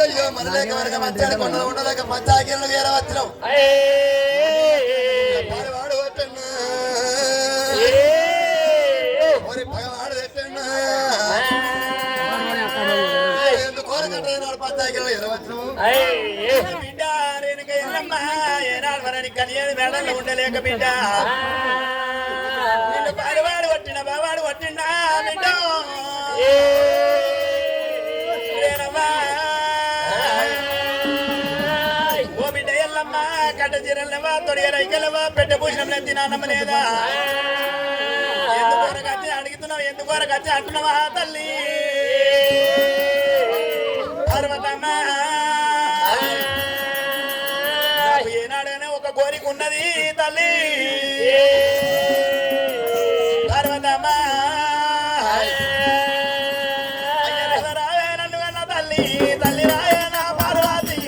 అయ్యో మనలేక వరకు మంచాడు కొండలు ఉండలేక మంచాగిరిలో వేరే వచ్చినావు వాడు పెట్టండి పగవాడు పెట్టండి ఎందుకు కోరకట్టు పంచాగిరిలో వేరే వచ్చినావు బిడ్డ రేణుక ఎల్లమ్మా ఏనాడు మనని కనియని మేడల్లో ఉండలేక బిడ్డ నిన్ను పారివాడు పట్టిన బావాడు పట్టిండా బిడ్డ కట్ట చీరలవా తొడిగ రైకలవా పెట్ట భూషణం తినానమ్మ లేదా ఎందుకొరకచ్చి అడుగుతున్నావు ఎందుకొరకచ్చి అంటున్నావా తల్లి పర్వతమ్మ ఏనాడైనా ఒక కోరిక ఉన్నది తల్లి పర్వతమ్మ రావే నన్ను కన్నా తల్లి తల్లి రాయే నా పార్వతి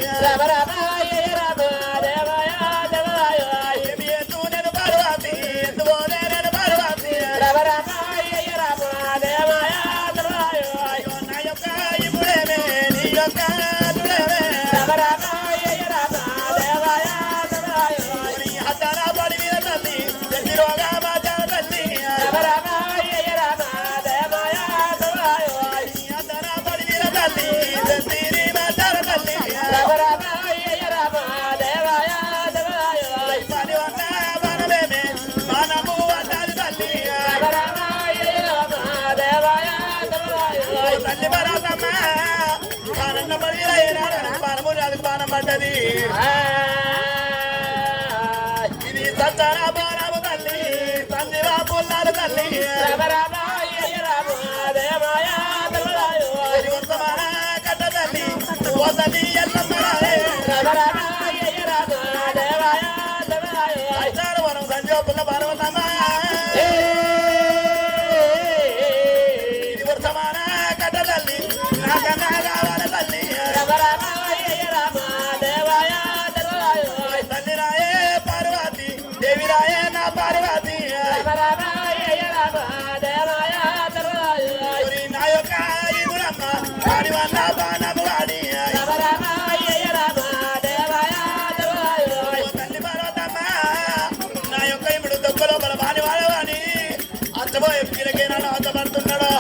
పడ్డది ఇది సత్తరా బారాము తల్లి సందివా పుల్లాలు తల్లి కట్ట తల్లి ఓ తల్లి వనం సంజీవ పుల్ల పర్వతమ్మ ఇది వర్షమాన కట్ట తల్లి నాకన్నా కావాలి తల్లి పడుతున్నాడు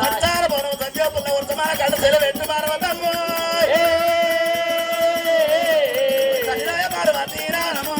సంచార భవనం సంజీవపుల్ల వర్తమాన కట్ట సెలవెట్టు పర్వతమ్మ పార్వతీ రానమో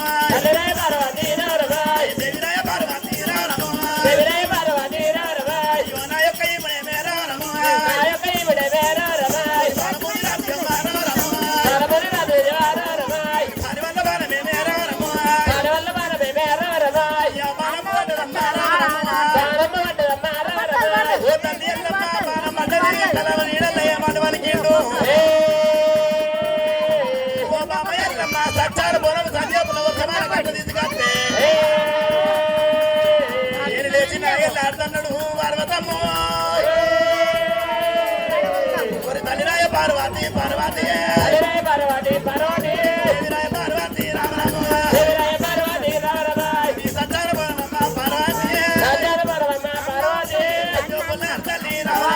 సచ్చారు బోనం సంజీవపుల్ల వర్తమాన కట్ట తీసుకొస్తే నేను లేచి నాగేళ్ళాడుతున్నాడు పర్వతమ్మ తల్లిరాయ పార్వతి పార్వతి పార్వతి పార్వతి పార్వతి రామరామ సచ్చారు బోనమ్మ పార్వతి తల్లి రామ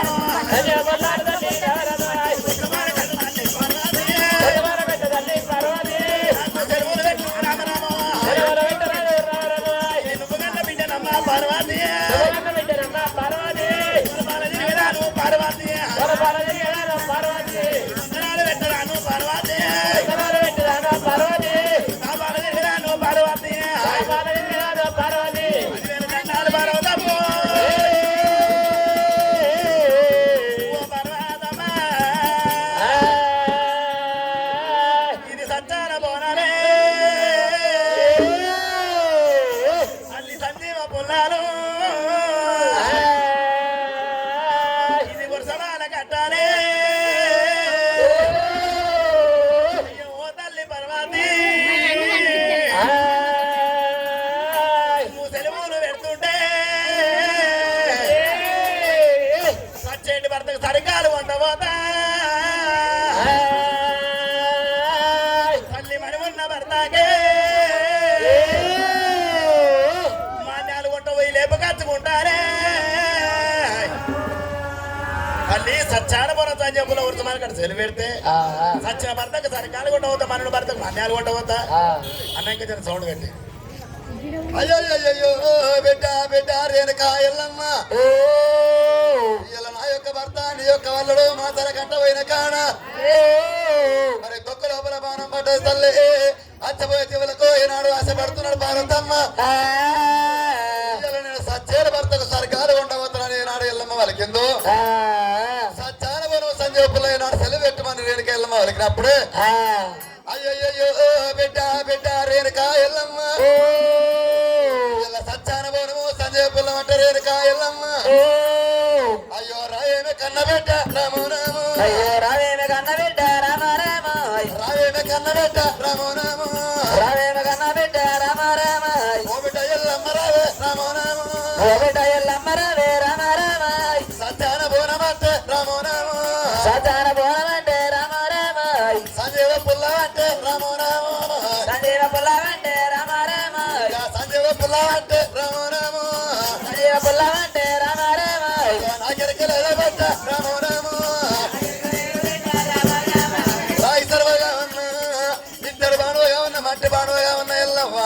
పార్వతి సచ్చాన పోన సంజపుల ఉరుతమాన కడ సెలు పెడితే సచ్చిన భర్తకు సరికాలు కొట్టవద్దా మనను భర్తకు అన్యాలు కొట్టవద్దా అన్న ఇంకా జన సౌండ్ పెట్టి అయ్యో అయ్యో బిడ్డ బిడ్డ రేణుక ఎల్లమ్మ ఇలా నా యొక్క భర్త నీ యొక్క వల్లడు మా తల కంట పోయిన కాడ మరి తొక్క లోపల బాణం పడ్డ తల్లి అచ్చపోయే జీవులకు ఈనాడు ఆశపడుతున్నాడు భారతమ్మ నేను సచ్చేల భర్తకు సరికాలు ఉండవద్దని ఈనాడు ఎల్లమ్మ వాళ్ళకిందో సచ్చాన పోను సంజయ్ ఈనాడు సెలవు పెట్టమని రేణుక ఎల్లమ్మ వాళ్ళకినప్పుడే అయ్యో బిడ్డ బిడ్డ రేణుక ఎల్లమ్మ సచ్చాన పోను సంజయ్ పుల్లం అంటే రేణుక ఎల్లమ్మ అయ్యో రాయేమే కన్న బిడ్డ రాము రాము అయ్యో రావేమ కన్న బిడ్డ రామ రామ రాయేమే కన్న బిడ్డ రాము రాము రావేమ కన్న బిడ్డ రామ రామ ఓ బిడ్డ ఎల్లమ్మ రావే రాము రాము ఓ బిడ్డ ఎల్లమ్మ రావే రామ రామ సత్యాన బోనమంటే రాము రాము సచాన బోనమంటే రామ రామ సంజీవ పుల్లవంటే రాము రాము సంజీవ పుల్లవంటే రామ రామ సంజీవ పుల్లవంటే రాము రాము సంజీవ పుల్లవంటే రామ రామ నాకెరక లేదా బిడ్డ రాము రాము రాయి సర్వగా ఉన్న ఇద్దరు బాణువుగా ఉన్న మట్టి బాణువుగా ఉన్న ఎల్లమ్మ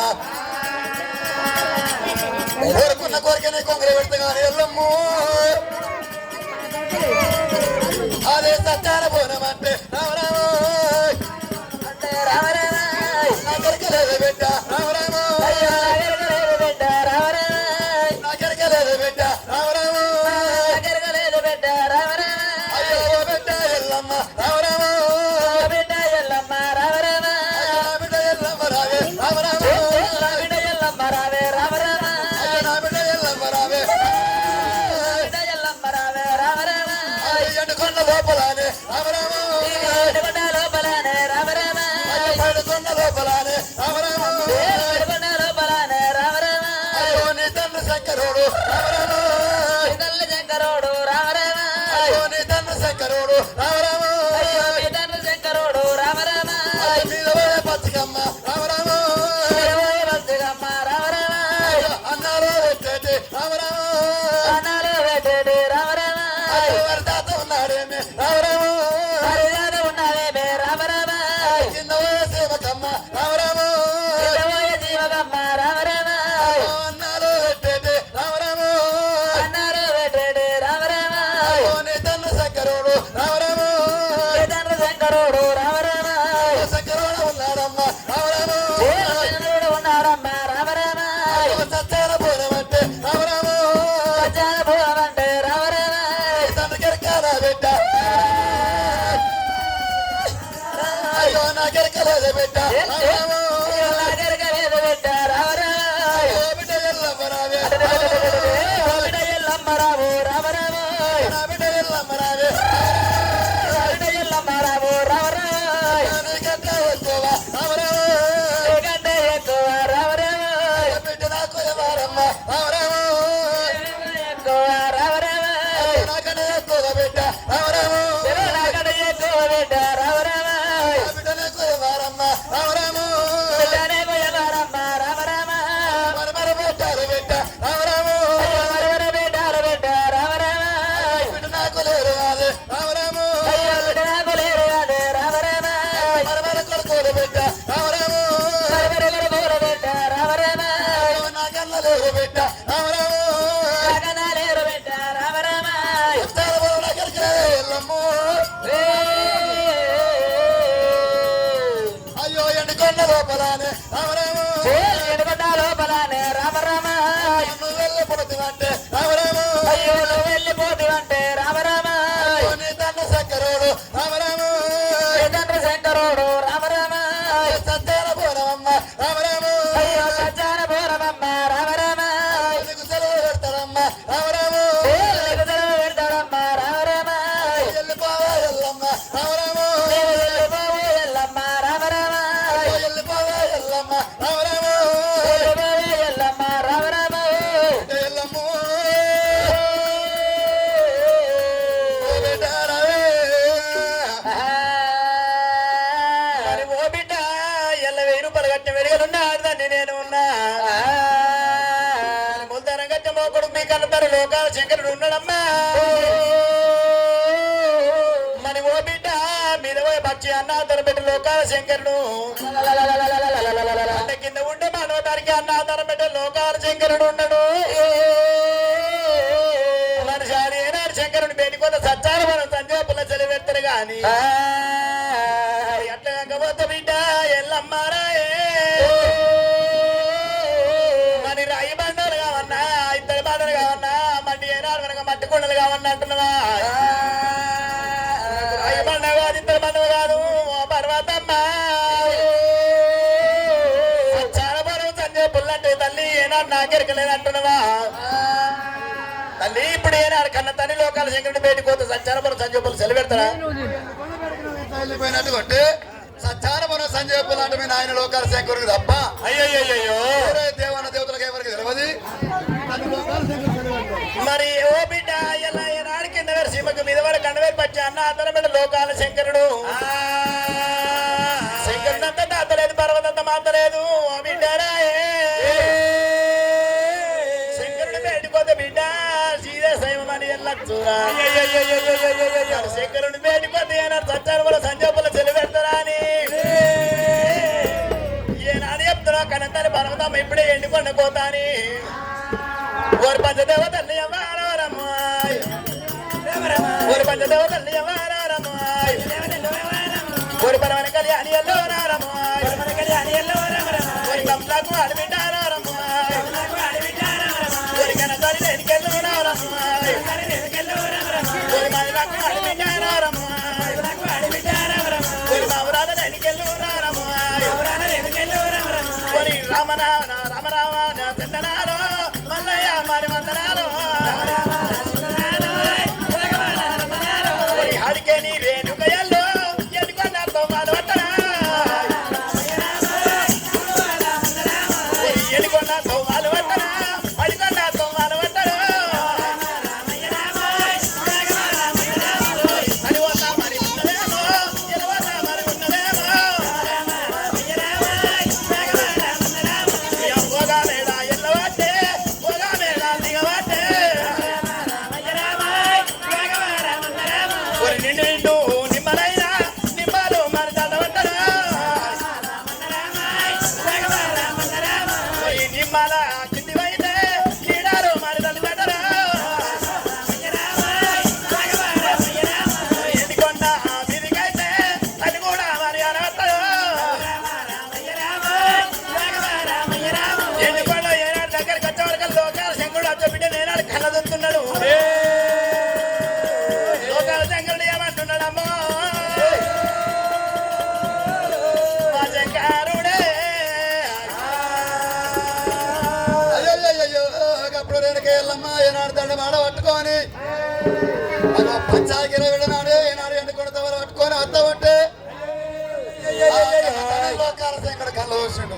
కోరుకున్న కోరికనే కొంగరి పెడతా కానీ ఎల్లమ్ము అదే సత్యాన పోనమంటే రామరాము అంటే రామ రామ నాకెరక లేదా బిడ్డ రామరాము అయ్యో నాగరగలేదు బిడ్డ రామ రామ నాకెరక లేదా బిడ్డ రామరాము నాగరగలేదు బిడ్డ రామ రామ అయ్యో బిడ్డ ఎల్లమ్మ రామరాము బిడ్డ ఎల్లమ్మ రామ రామ నా బిడ్డ ఎల్లమ్మ రావే రామరాము బిడ్డ ఎల్లమ్మ రావే రామ రామ నా బిడ్డ ఎల్లమ్మ రావే బిడ్డ ఎల్లమ్మ రావే రామ రామ ఎండుకొండ లోపలానే రామరాము ఏడుకొండ లోపలనే రామ రామ పడుకొండ లోపలానే రామరాము ఏడుకొండ లోపలనే రామ రామ అయ్యో నీ తండ్రి శంకరుడు రామరాము తల్లి శంకరుడు రామ రామ అయ్యో నీ తండ్రి శంకరుడు రామరాము అయ్యో మీ తండ్రి శంకరుడు రామ రామ మీద పోయే పచ్చికమ్మ రామరాము తిరుమల బతుకమ్మ రామ రామ అన్నాలో పెట్టేటి రామరాము అన్నాలు పెట్టేటి రామ రామ అయ్యో వారి తాత ఉన్నాడేమి రామరాము హరియాన ఉన్నదేమే రామ రామ కింద పోయే సేవకమ్మ రామరాము తిరుమల జీవకమ్మ రామ రామ అన్నాలో పెట్టేటి రామరాము అన్నారు పెట్టేటి రామ రామ అయ్యో నీ తండ్రి శంకరుడు రామరాము మీ తండ్రి శంకరుడు రామ రామ శంకరుడు ఉన్నాడమ్మ రామరాము శంకరుడు ఉన్నాడమ్మ రామ రామ సత్యాన పోనమంటే రామరాము సజ్జన భూమంటే రామ రామ తండ్రి కెరకాల బిడ్డ అయ్యో నా కెరకలేదు బిడ్డ రామరాము నాగరిక వేద బిడ్డ రామ రామ అయ్యో బిడ్డ ఎల్లమ్మ రావే బిడ్డ ఎల్లమ్మ రావు రామ రామ నా బిడ్డ ఎల్లమ్మ రావే బిడ్డ ఎల్లమ్మ రావు రామ రామ నీకంటే ఎక్కువ రామరాము నీకంటే ఎక్కువ రామ రామ బిడ్డ నాకు ఎవరమ్మ రామరాము ఎక్కువ రామ రామ నాకనే ఎక్కువ బిడ్డ రామరాము నాకంటే ఎక్కువ బిడ్డ రామ రామ నా బిడ్డ నాకు ఎవరమ్మ రామరాము బిడ్డనే పోయేవారమ్మ రామ రామ మరి పెట్టారు బిడ్డ రామరాము మరొక బిడ్డలు బిడ్డ రామ రామ బిడ్డ నాకు లేరు కాదు రామరాము అయ్యో బిడ్డ నాకు లేరు అదే రామ రామ మరి కొడుకోరు బిడ్డ రామరాము మరొకరు కూర బిడ్డ రామ రామ నాకన్న లేరు బిడ్డ రామరాము నాకన్నా లేరు బిడ్డ రామ రామ ఎల్లమ్ము అయ్యో ఎండుకొండ లోపలానే రామరాము ఎడుకొండ లోపలనే రామ రామ నువ్వు వెళ్ళి పుడుతుందంటే రామరాము అయ్యో నువ్వు వెళ్ళిపోతివంటే రామ రామ నీ తండ్రి శంకరుడు రామరాము నీ తండ్రి శంకరుడు రామ రామ సత్యాన పోనమ్మ రామరాము అయ్యో సజ్జాన పూరమమ్మ రామ రామ నీకు సెలవు పెడతాడమ్మ రామరాము నీకు సెలవు పెడతాడమ్మ రామ రామ వెళ్ళిపోవా ఎల్లమ్మ రామరాము నీవు వెళ్ళిపోవు ఎల్లమ్మ రామ రామ వెళ్ళిపోవా ఎల్లమ్మ రామరాము వెళ్ళిపోవు ఎల్లమ్మ రామ రామ ఎల్లమ్ము బిడ్డ రావే మరి ఓ బిడ్డ ఎల్ల 1000 రూపాయలు కట్టిన వెలుగులున్నా ఆడదాన్ని నేను ఉన్నా ముల్తానం కట్టిన మోకుడు మీ కలుతారు లోకాల శంకరుడు ఉన్నాడమ్మా అన్న తరబెట్టి లోకాల శంకరుడు అంటే కింద ఉండే మానవతానికి అన్న తరబెట్టి లోకాల శంకరుడు ఉన్నాడు. మనిషి ఏనాడు శంకరుని పెట్టుకున్న సచ్చారు మనం సంజయ్ పుల్ల చెలి పెడతారు గాని ఎట్లా కాకపోతే బిడ్డ ఎల్లమ్మారాయే మరి రాయి బండలు కావన్నా ఇద్దరు బండలు కావన్నా మట్టి ఏనాడు మనకు మట్టి కొండలు కావన్నా అంటున్నావా? రాయి బండ కాదు ఇద్దరు బండలు కాదు పర్వతమ్మ చాలా బరువు సంజయ్ పుల్లంటే తల్లి ఏనాడు నాకెరకలేదు అంటున్నావా? తల్లి ఇప్పుడు ఏనాడు కన్న తల్లి లోకాల శంకరుడి బయటకు పోతే సచ్చారపురం సంజయ్ పుల్ల సెలవు పెడతారా? వెళ్ళిపోయినట్టు కొట్టి సత్యానపురం సంజయ్ పుల్ల అంటే మీ నాయన లోకాల శంకరుడికి తప్ప అయ్యో దేవన దేవతలకు ఎవరికి తెలియదు. మరి ఓ బిడ్డ ఎలా ఏనాడు కింద వేరు సీమకు మీద వాడు కండవేరు పచ్చి అన్న అతనబిడ్డ లోకాల శంకరుడు శంకరుడంతా తాతలేదు పర్వతంత మాతలేదు ఓ బిడ్డరా శంకరుడు బయటకోతే బిడ్డ సీదే సైమని ఎల్లచ్చురా శంకరుడు బయటకోతే ఏనాడు సచ్చారు వల్ల సంజోపుల చెలి పెడతారా అని ఏనాడు చెప్తున్నా కనంతాని పర్వతం ఇప్పుడే ఎండికొండ కోతాని ఓరి పంచదేవ తల్లి అమ్మారమ్మాయి ఓరి పంచదేవ తల్లి అమ్మారమ్మాయి ఓరి పరమన కళ్యాణి ఎల్లో రారమ్మాయి ఓరి కమలకు అడవిటారమ్మాయి ఓరి కనసారి లేనికెళ్ళు రారమ్మాయి ఓరి మహిళకు అడవిటారమ్మాయి ఓరి మామరాల లేనికెళ్ళు రారమ్మాయి ఓరి రామరామ రామరామ చందనాలో మల్లయ్య మరి వందనాలు హరికే నీ రేణుకయల్లో ఎన్నుకొండతో మాలవట్టరా ఎన్నుకొండతో మాలవట్టరా హరికొండతో మాలవట్టరు అని వల్ల మరి ఉన్నదేమో ఎలవల్ల మరి ఉన్నదేమో పోగా మేడ ఎల్లవట్టే పోగా మేడ దిగవట్టే ఒక నిండు నిండు నిమ్మలైనా నిమ్మలు మరి చదవట్టరా ఈ నిమ్మల కిందివైతే కీడాలు మరి చదివట్టరా ఎందుకొండ మీదికైతే అది కూడా మరి అనవట్టరు ఎందుకొండ ఏనాడు దగ్గరికి వచ్చే వరకు లోకాల శంకరుడు అచ్చ బిడ్డ నేనాడు కళ్ళదుతున్నాడు లోకాల శంకరుడు ఏమంటున్నాడమ్మో మా శంకరుడే అయ్యో అప్పుడు రేణుక ఎల్లమ్మ ఏనాడు దండ మాడ పట్టుకొని అదో పంచాగిర విడనాడు ఏనాడు ఎండుకొండ తవర పట్టుకొని వస్తామంటే లోకాల శంకరుడు కళ్ళ చూసిండు.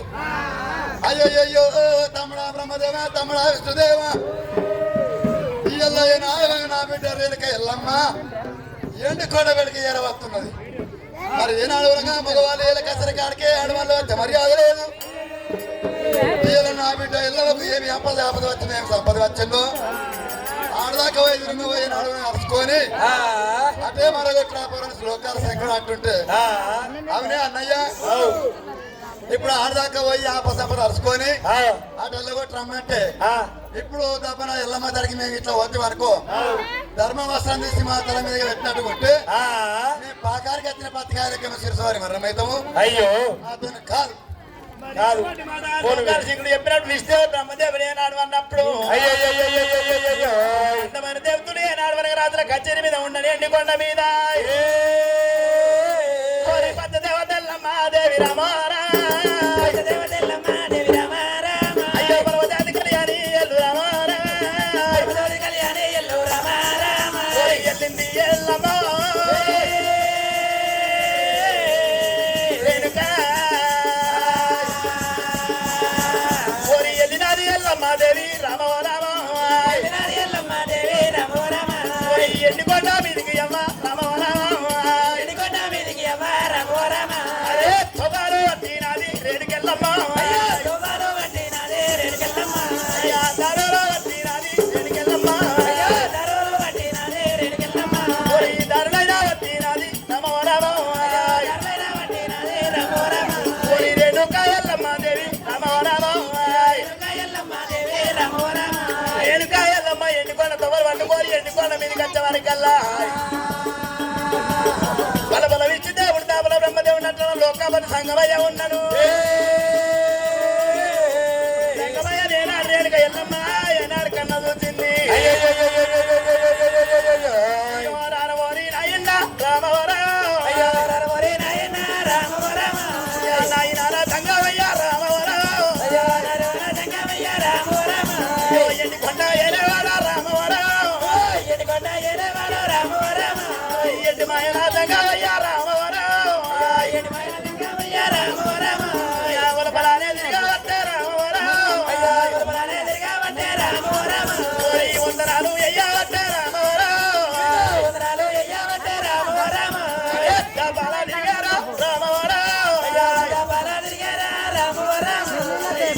అయ్యో తమ్ముడా బ్రహ్మదేవ తమ్ముడా విష్ణుదేవ ఇయ్యల్ల నా బిడ్డ రేణుక ఎల్లమ్మ ఎండుకొండ వెడికి ఏరవస్తున్నది. మరి ఏనాడు మగవాళ్ళు ఏళ్ళ కసరి కాడికే ఆడవాళ్ళు వచ్చే మర్యాద లేదు. ఇయ్యల నా బిడ్డ ఎల్లలకు ఏమి ఆపద వచ్చిందో ఏమి సంపద వచ్చిందో ఆడదాకా పోయి నాడు అరుచుకొని అదే మరగొట్టిన శ్లోకాల శంకరుడు అంటుంటే అవునే అన్నయ్య ఇప్పుడు ఆడదాకా పోయి ఆపసంపద అరుచుకొని అటు ఎల్లగొట్టి రమ్మంటే ఇప్పుడు తప్పన ఎల్లమ్మ తడికి మేము ఇట్లా వద్దు అనుకో ధర్మ వస్త్రం తీసి మా తల మీద పెట్టినట్టు కొట్టి మేము పాకారికి వచ్చిన పత్రికాయలకేమో శిరసవారి మరణమవుతాము. అయ్యో అతను కాదు కాదు శంకరుడు చెప్పినట్టు విష్ణు బ్రహ్మదేవుడు ఏనాడు అన్నప్పుడు అయ్యో అందమైన దేవతలు ఏనాడు వరకు రాజుల కచేరి మీద ఉండని ఎండికొండ మీద పంచదేవతల్లమ్మ దేవి రామారా అయ్యో పర్వతాది కళ్యాణి ఎల్లు రామారా ఎల్లింది ఎల్లమ్మ రేణుకా ఓరి ఎల్లినాది ఎల్లమ్మ దేవి రామో రామో ఓరి ఎండికొండ మీదికి అమ్మ రామో రామో అరే తొబాలో వట్టినాది రేణుకెళ్ళమ్మ దారోలో వట్టినాది రేణుకెళ్ళమ్మ ఓరి దారులైనా వట్టినాది రామో రామో చేపలు పట్టుకొని ఎండుకొండ మీదకి వచ్చేవారికల్లా బలబల విచ్చి దేవుడు దాబల బ్రహ్మదేవుడు అంటాను లోకాపతి సంగమయ్య ఉన్నాను సంగమయ్య నేనాడు రేణుక ఎల్లమ్మ ఏనాడు కన్న చూసింది రామవరి నాయన్న రామవరం నాయన సంగమయ్య రామవరం ఎండుకొండ ఏలేవాడ రామవరం ఎండు మాయన సంగమయ్య రామవరం యావల బలానే తిరగవట్టే రామవరం ఓరి వందనాలు ఎయ్యవట్టే రామవరం బల తిరిగారా రామవరం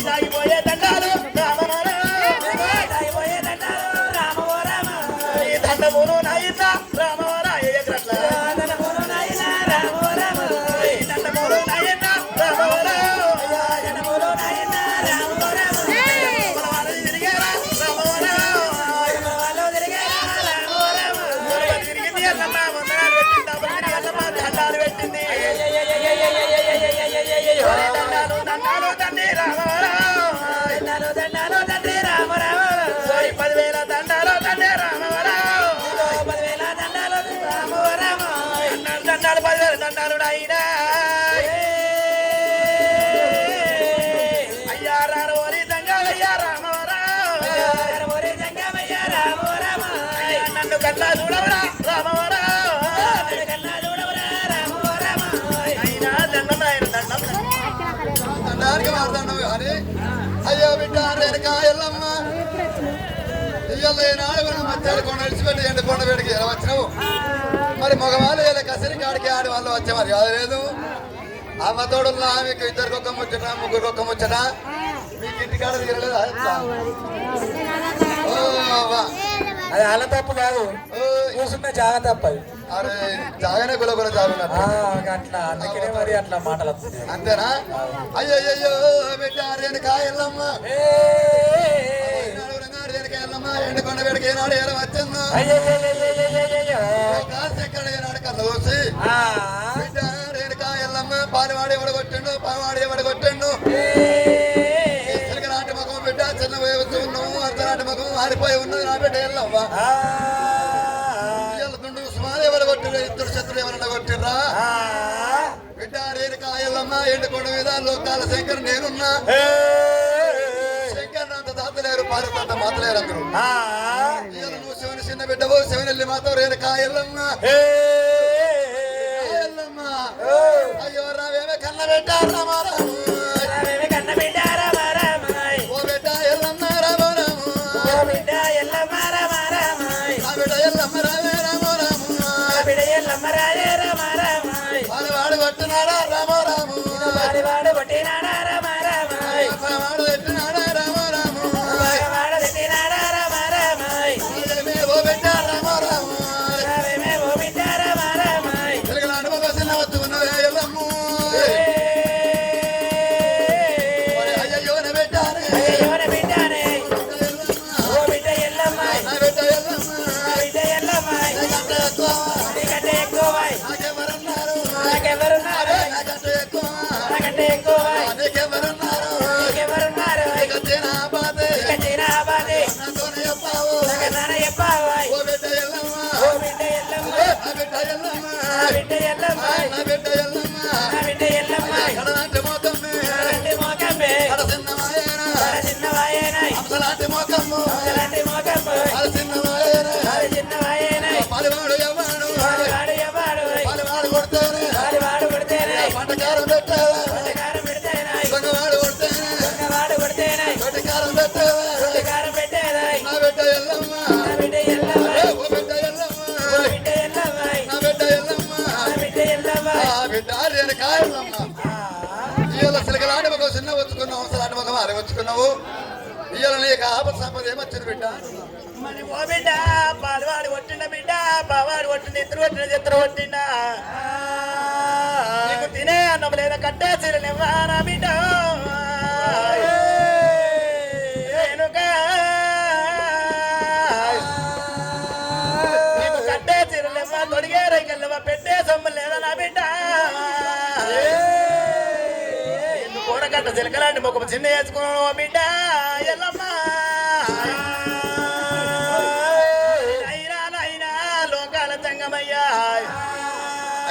సాగిపోయే దండాలు రామవరం ఈ దండములు నాయన రామవరం ఎగరట్ల దండములు నాయన రామవరం బలవాళ్ళు తిరిగారా రామవరం తిరిగింది ఎల్లమ్మ వందనాలు పెట్టింది డబ్బులు తిరిగి ఎల్లమ్మ దండాలు పెట్టింది దండాలు తండ్రి రామవరం 10,000 దండాలు తండ్రి రామవరం దండాలు 10,000 దండాలు నాయనా అయ్యా రారవరి దంగయ్యా రామవరం అయ్యా నన్ను కన్నా చూడవరా రామవరం అయినా దండం నాయన దండం దండానికి మాట్లాడినావు కానీ అయ్యో బిడ్డ రేణుక ఎల్లమ్మ ఇయ్యాల ఈనాడు మనం మధ్యాహ్నం కొండ విడిచిపెట్టి ఎండుకొండ వేడికి ఎలా వచ్చినావు మరి మగవాళ్ళు ఇలా కసిరి కాడికి ఆడి వాళ్ళు వచ్చే మరి అది లేదు అమ్మ తోడున్నా మీకు ఇద్దరికొక్క ముచ్చట ముగ్గురికొక్క ముచ్చట మీకు ఇంటికాడ తీరలేదు అది వాళ్ళ తప్పు కాదు కూర్చున్న జాగ తప్పది అరే జాగానే గుల జాగున్నట్టు అట్లా అందుకనే మరి అట్లా మాటలు వస్తుంది అంతేనా అయ్యయ్యో బిడ్డ రేణుక ఎల్లమ్మ ఎల్లమ్మ ఎండుకొండ వేడికి ఏనాడు ఎలా వచ్చిందో ఎక్కడ ఏనాడు కన్నా చూసి బిడ్డ రేణుక ఎల్లమ్మ పాలవాడి ఎవడు కొట్టిండు పావాడి ఎవడు కొట్టిండు నాటి మగం బిడ్డ చిన్న వయసు ఉన్నాము అర్ధనాటి మగం ఆరిపోయి ఉన్నది నా బిడ్డ ఎల్లమ్మ దుండు సుమారు ఎవరు కొట్టిరు ఇద్దరు శత్రులు ఎవరన్నా కొట్టిర్రా బిడ్డ రేణుక ఎల్లమ్మ ఎండుకొండ మీద లోకాల శంకర్ నేనున్నా శంకర్ అంత తాతలేరు పార్వతంత మాతలేరు అందరూ నువ్వు శివుని చిన్న బిడ్డవు శివనెల్లి మాతో రేణుక ఎల్లమ్మ ఎల్లమ్మ అయ్యో రావేమే కన్న బిడ్డ రామారాము ఓ బిడ్డ ఎల్లమ్మ రామారాము నా బిడ్డ ఎల్లమ్మ రావే రామారాము వాడు కొట్టినాడా రామారాము వాడు పెట్టినాడా రామారాము ఓ బిడ్డ రామారాము తెలుగునాడు మగ చిన్న వద్దు ఉన్నదే ఎల్లమ్మ అయ్యో బిడ్డానే నా బిడ్డ ఎల్లమ్మ నాకంటే ఎక్కువ నీకెవరున్నారు నీకంటే నా బాధే నాతోనే చెప్పావు ఓ బిడ్డ ఎల్లమ్మ నా బిడ్డ ఎల్లమ్మ కడలాంటి మోకమ్మే కడ చిన్నవాయన అంశలాంటి మోకమ్ము కడ చిన్నవాయన పలివాడు ఎవడు పలివాడు కొడితేనే పట్టకారం పెట్టావా దొంగవాడు కొడితేనే పట్టకారం పెట్టావా నా బిడ్డ ఎల్లమ్మ ఓ బిడ్డ ఎల్లమ్మ నా బిడ్డ ఎల్లమ్మ బిడ్డ రేణుక ఎల్లమ్మ ఇవాళ సిలకలాంటి ఒక చిన్న వచ్చుకున్నావు అవసరాంటి ఒక వారి వచ్చుకున్నావు ఇవాళ నీకు ఆపద సంపద ఏమొచ్చింది బిడ్డ మరి ఓ బిడ్డ పాలవాడు కొట్టిన బిడ్డ బావాడు కొట్టిన ఇద్దరు కొట్టిన చిత్ర కొట్టిన నీకు తినే అన్నం లేదా కట్టే చీరనివ్వానా బిడ్డ రేణుక చిలకలాంటి ముఖం చిన్న వేసుకున్నాను బిడ్డ ఎల్లమ్మ అయినా నైనా లోకాల జంగమయ్యా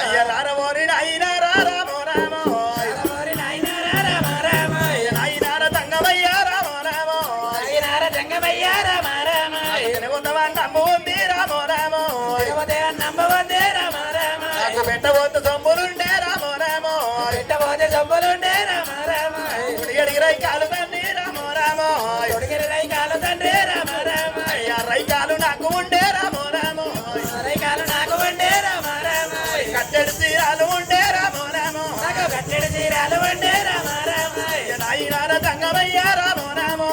అయ్య రారమోరి అయినా రామో రామో అయినార తంగమయ్యా రామో రామో నమ్ము ఉంది రామో రామో నాకు పెట్టబోతు సొమ్ములుండే రామో రామో ఉడిగడిగి రైకాలు తండ్రి రామో రామో అయ్యా రైకాలు నాకు ఉండే రామో రామో కట్టెడు తీరాలు ఉండే రామో రామో నాయనార తంగమయ్యా రామో రామో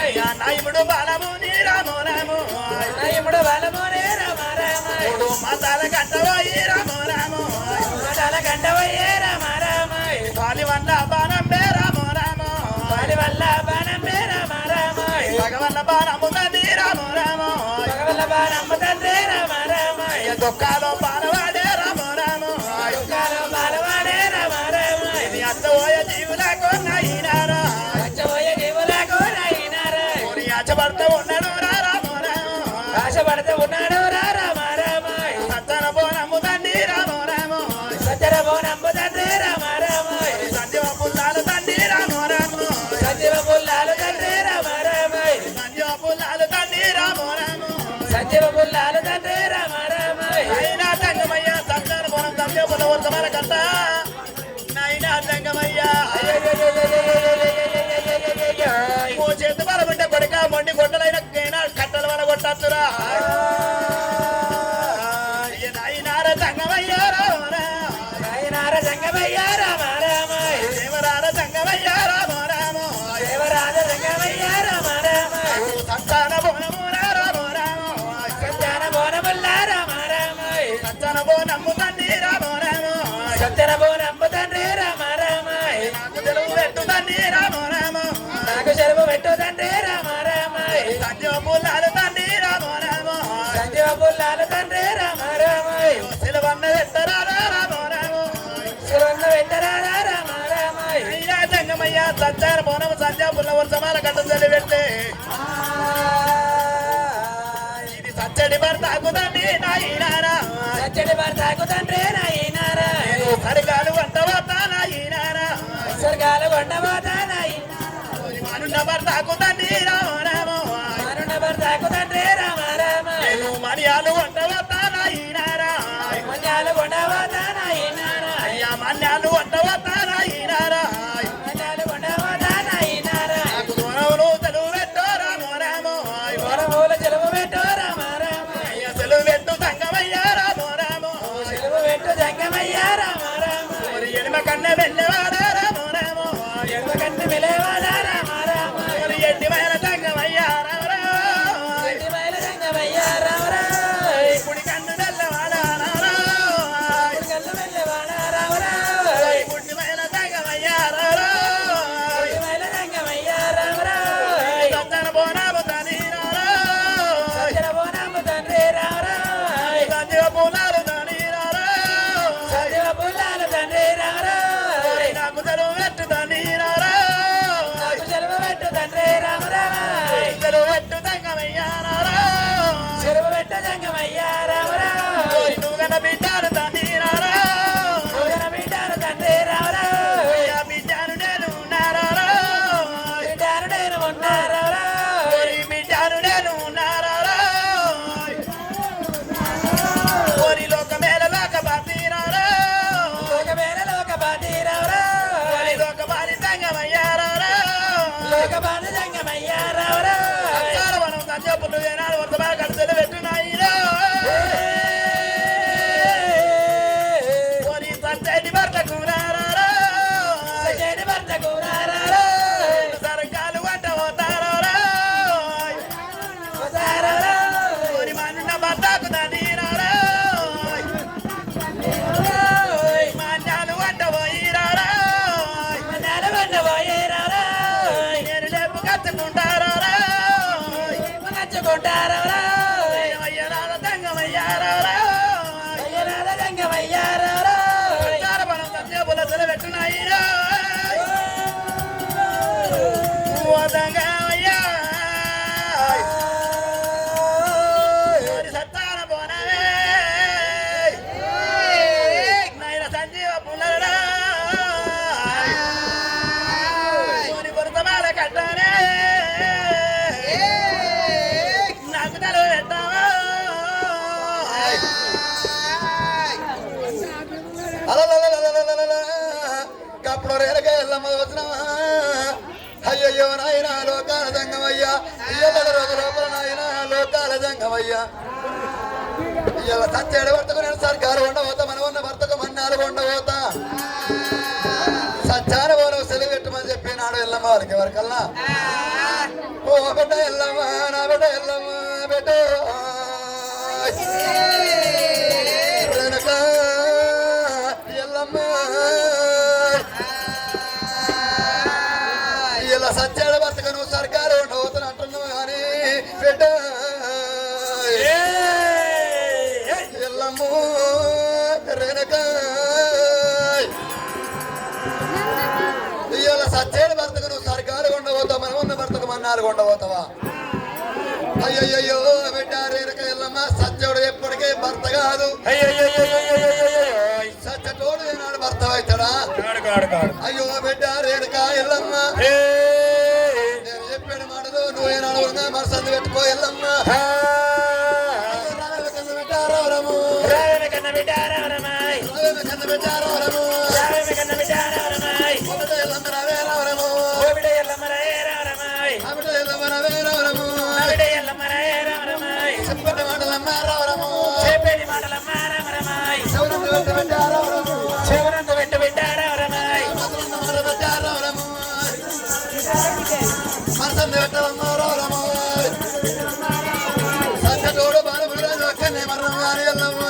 అయ్యా నాయముడు బాలము నీ రామో రామో మూడు మాతాల కట్టబోయి రామో రామో పాలి వల్ల బాణం బే రామో రామో భగవల్ల బాణము తండ్రి రామో రామో దుఃఖాలో బాలవాడే రామో రామో ఇది అత్తపోయే జీవులకు నాయనారా ఆశపడుతూ ఉన్నాడు రా రామో రామో సత్తన బోనమ్ము తండ్రి రామో రామో సంజీవ పుల్లాలు తండ్రి రామో రామో సంజీవ పుల్లాలు తండ్రి రామో రామో అయినా తంగమయ్య సత్తన బోనం సంజీవ పుల్ల వర్తమాన కట్ట నైనా తంగమయ్య ఓ చేతి బలముంటే కొడుక మొండి గొడ్డలైన కట్టల వల కొట్టచ్చురా నైనార తంగమయ్య దేవరార తంగమయ్య రామో రామో సంతాన బోనము రామో రామో సంతాన బోనమ్ము తండ్రి రామో రామో నాకు తెలుగు పెట్టు తండ్రి రామో రామో సంజీవ పుల్లాలు తండ్రి రామో రామో సిలవన్న పెట్టరారా రామో రామో అయినా జంగమయ్య సంచార బోనము సంజా పుల్ల వర్షమాల కట్ట చల్లి పెట్టే ఇది సచ్చడి భర్తకు తండ్రి నాయనారా సరిగాలు వంట వద్ద నాయనారా మనున్న భర్తకు తండ్రి రామో రామో నేను మణియాలు వంట వద్ద నాయనారా అయ్యా మన్యాలు వంట వద్ద నాయనారా నాకు దూరంలో తెలుగు పెట్టో రామో రామో అయ్యా సెలవు పెట్టు తంగమయ్యా రామో రామో ఎనిమ కన్న వెళ్ళవాడా రామో రామో సంగమయ్యా సత్తాన పోనవే నాయన సంజీవ పుల్లడా కొరతమాల కట్టానే నాకు తల పెట్టావా కప్పుడు రేరక ఎల్లమ్మ వచ్చినవా అయ్యయ్యో నాయన లోకాల సంగమయ్యా ఇయ్యల రోజు లోపల నాయన లోకాల సంగమయ్యా ఇయ్యల సత్యాడు భర్తకు నేను సర్కారు ఉండబోతా మనం ఉన్న భర్తకు మన్నాలు ఉండబోతా సత్యాన పోను సెలవు పెట్టమని చెప్పినాడు ఎల్లమ్మ వారికి వరకల్లా ఓ బిడ్డ ఎల్లమ్మ నా బిడ్డ ఎల్లమ్మ బిడ్డ ఎల్లమ్మ ఇలా సత్యాల భర్తకు నువ్వు సర్కారు ఉండబోతున్నా అంటున్నావు కానీ బిడ్డ ఎల్లమ్మ రేణుక ఇలా సత్యాల భర్తకు నువ్వు సర్కారు ఉండబోతావు మనం ఉన్న భర్తకు మన్నాలు ఉండబోతావా అయ్యయ్యో బిడ్డ రేణుక ఎల్లమ్మ సత్యుడు ఎప్పటికే భర్త కాదు సత్యతోడు ఏనాడు భర్త అవుతాడా అయ్యో బిడ్డ రేణుక ఎల్లమ్మ నేను చెప్పాడు మాటలు నువ్వు ఏనాడు ఉన్నా మనసందు పెట్టుకో ఎల్లమ్మ పెట్టారవరము కన్న పెట్టారవరము ఎల్లమ్మ రవేరవరము చెప్పండి మాటలమ్మ రవరము చెవరంత పెట్టబెట్టారవరమాయ్ మనసందు పెట్టవమ్మ రవరము సత్యతోడు బాలమురాజు అక్కనే మరణం కానీ ఎల్లమ్మ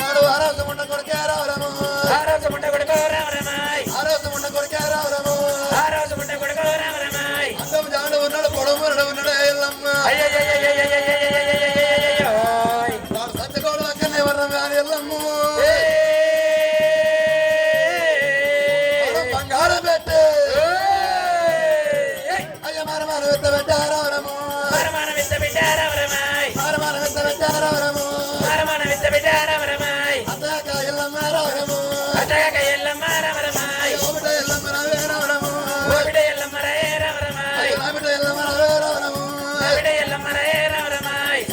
నాడు ఆరోజు ముండ కొడుకే రావరము ఆరోజు ముండ కొడుకో రావరమాయ్ ఆరోజు ముండ కొడుకే రావరము ఆరోజు ముండ కొడుకో రావరమాయ్ అందం జాడు ఉన్నాడు పొడవు ఉన్నాడు ఎల్లమ్మ నాడు సత్యతోడు అక్కనే మరణం కానీ ఎల్లమ్మ బంగారం పెట్టి అయ్య మరమాన విత్త పెట్టారవరము మరమాన విత్త పెట్టారవరము అతక ఎల్లమ్మ రవరము ఎల్లమ్మ రవే రవరము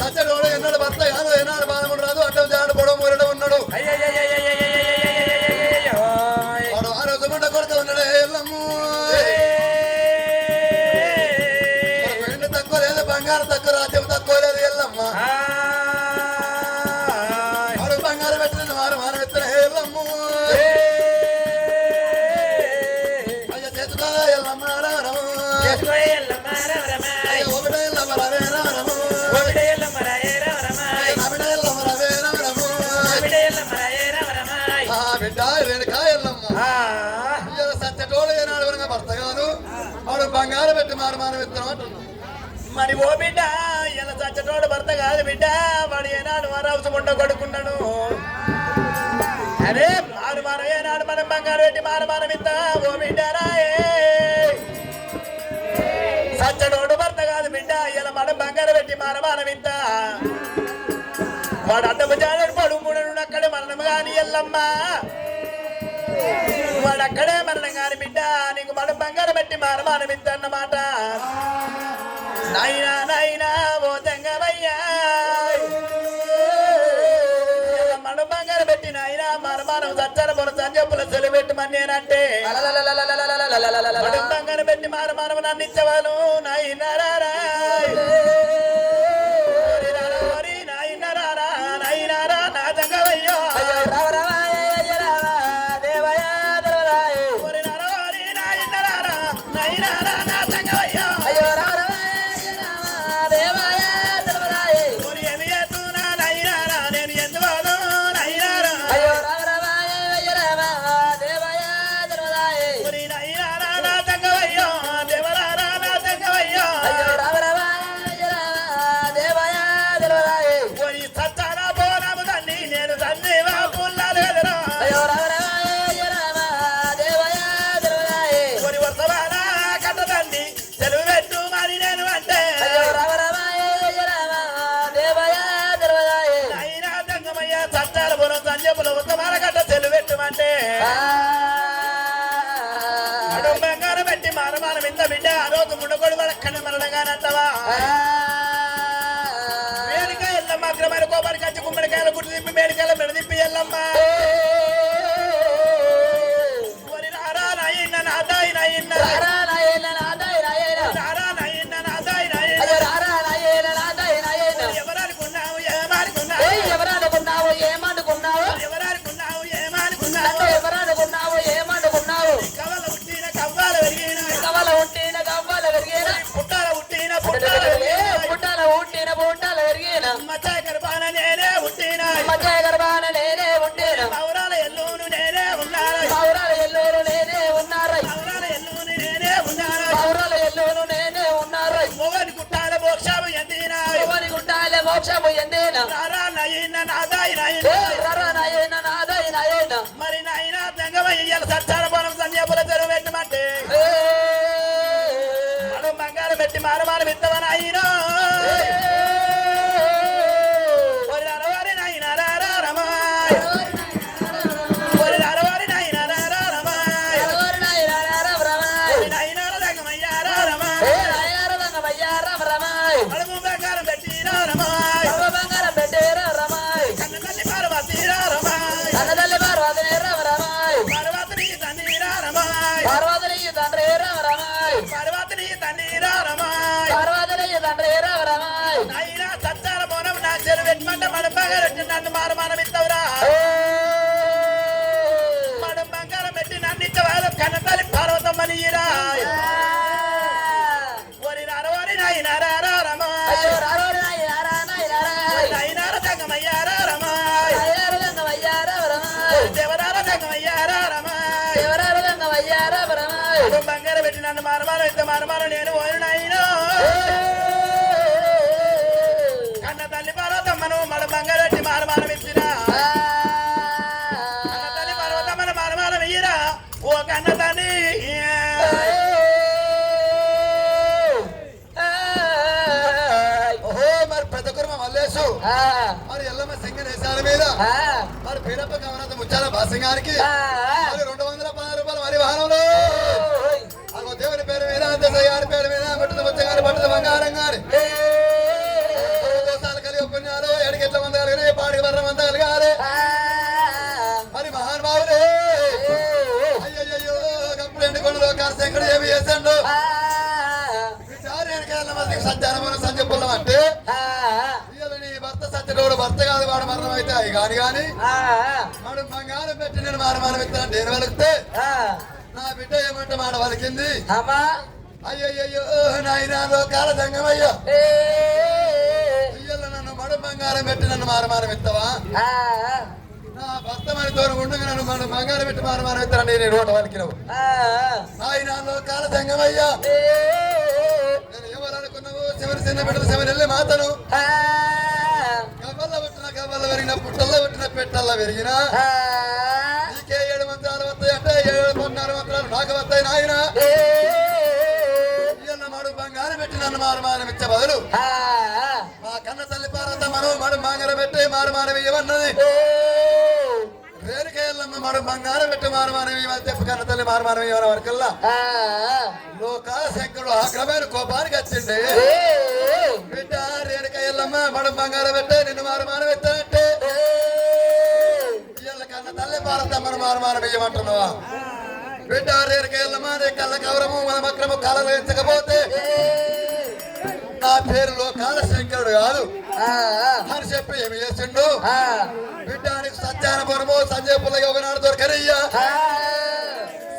సత్యతోడు ఎన్నాడు భర్త కాదు ఏనాడు బాధముడు రాదు అడ్డం జాడు పొడవు మూరడు ఉన్నాడు వాడు ఆ రోజు ముండ కొడుకు ఉన్నాడు ఎల్లమ్మ వెండి తక్కువ లేదు బంగారం తక్కువ రాజ్యం తక్కువ లేదు ఎల్లమ్మ వాడు బంగారం పెట్టిన వారు మానం ఎత్తిన ఎల్లమ్మ అయ్య చేతుగా ఎల్లమ్మ రవరము ఒకటే ఎల్లమ్మ రవే రవరము అవిడ ఎల్లమ్మ రవే రవరము బిడ్డ రేణుక ఎల్లమ్మ సత్యతోడు ఏనాడు వరకు భర్త కాదు వాడు బంగారం పెట్టి మానం ఎత్తున్నాం అంటున్నాం మరి ఓ బిడ్డ ఇలా సచ్చటోడు భర్త కాదు బిడ్డ వాడు ఏనాడు వరవసు ముండ కొడుకున్నాడు అరే మనం ఏనాడు మనం బంగారు పెట్టి మానం ఇద్దా ఓ బిడ్డ రాయే సచ్చటోడు భర్త కాదు బిడ్డ ఇలా మనం బంగారు పెట్టి మానం ఇద్దా వాడు అడ్డము జాడడు పడుము అక్కడే మరణం కాని ఎల్లమ్మ వాడు అక్కడే మరణం కాని బిడ్డ నీకు మనం బంగారం పెట్టి మానం ఇద్దా అన్నమాట నాయనా నాయనా ఓ తంగమయ్యా మన బంగారు పెట్టి నాయనా మనం సచ్చార పొర సంజప్పుల సెలవు పెట్టమని నేనంటే బంగారు పెట్టి మనం నన్ను ఇచ్చేవాళ్ళు నాయనారా నాయనారా నా తంగమయ్యో నాయనారా నా తంగమయ్యో బంగారం పెట్టి మారమానం ఇంత బిడ్డ ఆ రోజు ముండగోడు వాళ్ళ మరణగానంటవా మేడికాయ ఎల్లమ్మ అగ్రమైన కోపానికి వచ్చి గుమ్మడికాయలు గుడ్డు తిప్పి మేడికాయలు మెడదిప్పి ఎల్లమ్మ వరి రారా నాయన్న నాదాయి నాయన్న రారా నాయన్న నాదాయి నాయన్న ఎవరనుకున్నావు ఏమనుకున్నావు కవల ఉట్టిన కవ్వాల వెరిగిన పుట్టాల ఉట్టిన మచాయ గర్భాన నేనే ఉట్టిన పౌరాల ఎల్లును నేనే ఉన్నారా మొగని గుట్టాల మోక్షము ఎందినా రారా నాయన్న నాదాయి నాయన్న మరి నాయన దంగమయ్యాల సత్తార పొలం సంధ్యాపుల చెరువు పెట్టమంటే మనం బంగారం పెట్టి మారమారం ఇస్తామని ఆయన అరవారి నాయన రారా రమాయ్ అరవారి నాయన రారా రమాయ్ నాయన దంగమయ్యారా రమాయ్ మనము బంగారం పెట్టిరా రమాయ్ కన్న తల్లి పార్వతీరా రమాయ్ పార్వతీ తన్నీరా రమాయ్ నాయన సత్తార పోనం నా చెరువు పెట్టమంటే మనం బంగారం పెట్టి నన్ను మారమానం ఇస్తావురా మనం బంగారం పెట్టి నన్ను ఇచ్చవాళ్ళు కన్నతల్లి పార్వతమ్మని ఇరా వరి అరవారి నాయన రారా రమాయ్ నాయనార దంగమయ్యారా రమాయ్ దేవరార దంగమయ్యారా రమాయ్ బంగారం పెట్టి నన్ను మారమానం ఇస్తే మారమానం నేను పోను నాయన కన్న తల్లి పార్వతమ్మను మన బంగారం పెట్టి మారమానం ఇచ్చినా కన్న తల్లి పార్వతమ్మను మారమానం ఇయ్యరా ఓ కన్న తల్లి ఓహో మరి పెద్ద కుర్మ మల్లేసు మరి ఎల్లమ్మ సింగనేశాల మీద మరి పేరప్ప కమనంత ముచ్చాల బాసింగానికి మరి 216 రూపాయలు మరి వాహనంలో అగో దేవుని పేరు మీద గారి పేరు మీద పట్టుద ముచ్చగారు పట్టుద బంగారం గారి దోసాలు కలిగి పుణ్యాలు ఎడికెట్ల మంది కలిగి పాడికి బర్ర మంది కలిగారు మరి మహానుభావులే అయ్యయ్యో గప్పుడు ఎండుకొండలో కారశంకడు ఏమి చేశాడు సత్యానమని సంజపుల్లం అంటే నీ భర్త సత్యడోడు భర్త కాదు వాడు మరణం అయితే అవి కాని వాడు బంగారం పెట్టి నేను మారమానం ఇస్తాను నేను వెలిగితే నా బిడ్డ ఏమంటే మాట వలికింది అయ్యయ్యో నాయనా లోకాల సంగమయ్యో ఇయ్యల నన్ను మడు బంగారం పెట్టి నన్ను మారమానం ఇస్తావా నా భర్త మనతో ఉండగా నన్ను మడు బంగారం పెట్టి మారమానం ఇస్తాను నేను నోట వలికినవు నాయనా లోకాల సంగమయ్యా నేను ఏమనుకున్నావు చివరి చిన్న బిడ్డలు శివనెల్లి మాతను కవ్వల్ల పెరిగిన పుట్టల్లో పెట్టిన పెట్టల్లో పెరిగిన నీకే 7 మంత్రాలు వస్తాయి అంటే 7 మంత్రాలు నాకు వస్తాయి నాయన మడు బంగారం పెట్టి నన్ను మారమానం ఇచ్చే బదులు మా కన్న తల్లి పార్వతమ్మను మడు బంగారం పెట్టి మారమానం ఇవ్వన్నది రేణుకేళ్ళమ్మ మడు బంగారం పెట్టి మారమానం ఇవ్వని చెప్పి కన్న తల్లి మారమానం ఇవ్వని వరకల్లా లోకాల శంకరుడు ఆగ్రమైన కోపానికి వచ్చింది బిడ్డ రేణుకేళ్ళమ్మ మడు బంగారం పెట్టే నిన్ను మారమానం ఎత్తానంటే ఇళ్ళ కన్న తల్లి పార్వతమ్మను మారమానం ఇవ్వమంటున్నావా బిడ్డ రేణుకేళ్ళమ్మ నీ కళ్ళ కవరము మన మక్రము కాలం ఎంచకపోతే నా పేరు లోకాల శంకరుడు కాదు అని చెప్పి ఏమి చేసిండు బిడ్డానికి సత్యానపురము సంజయ్ పుల్ల ఒకనాడు దొరకరయ్యా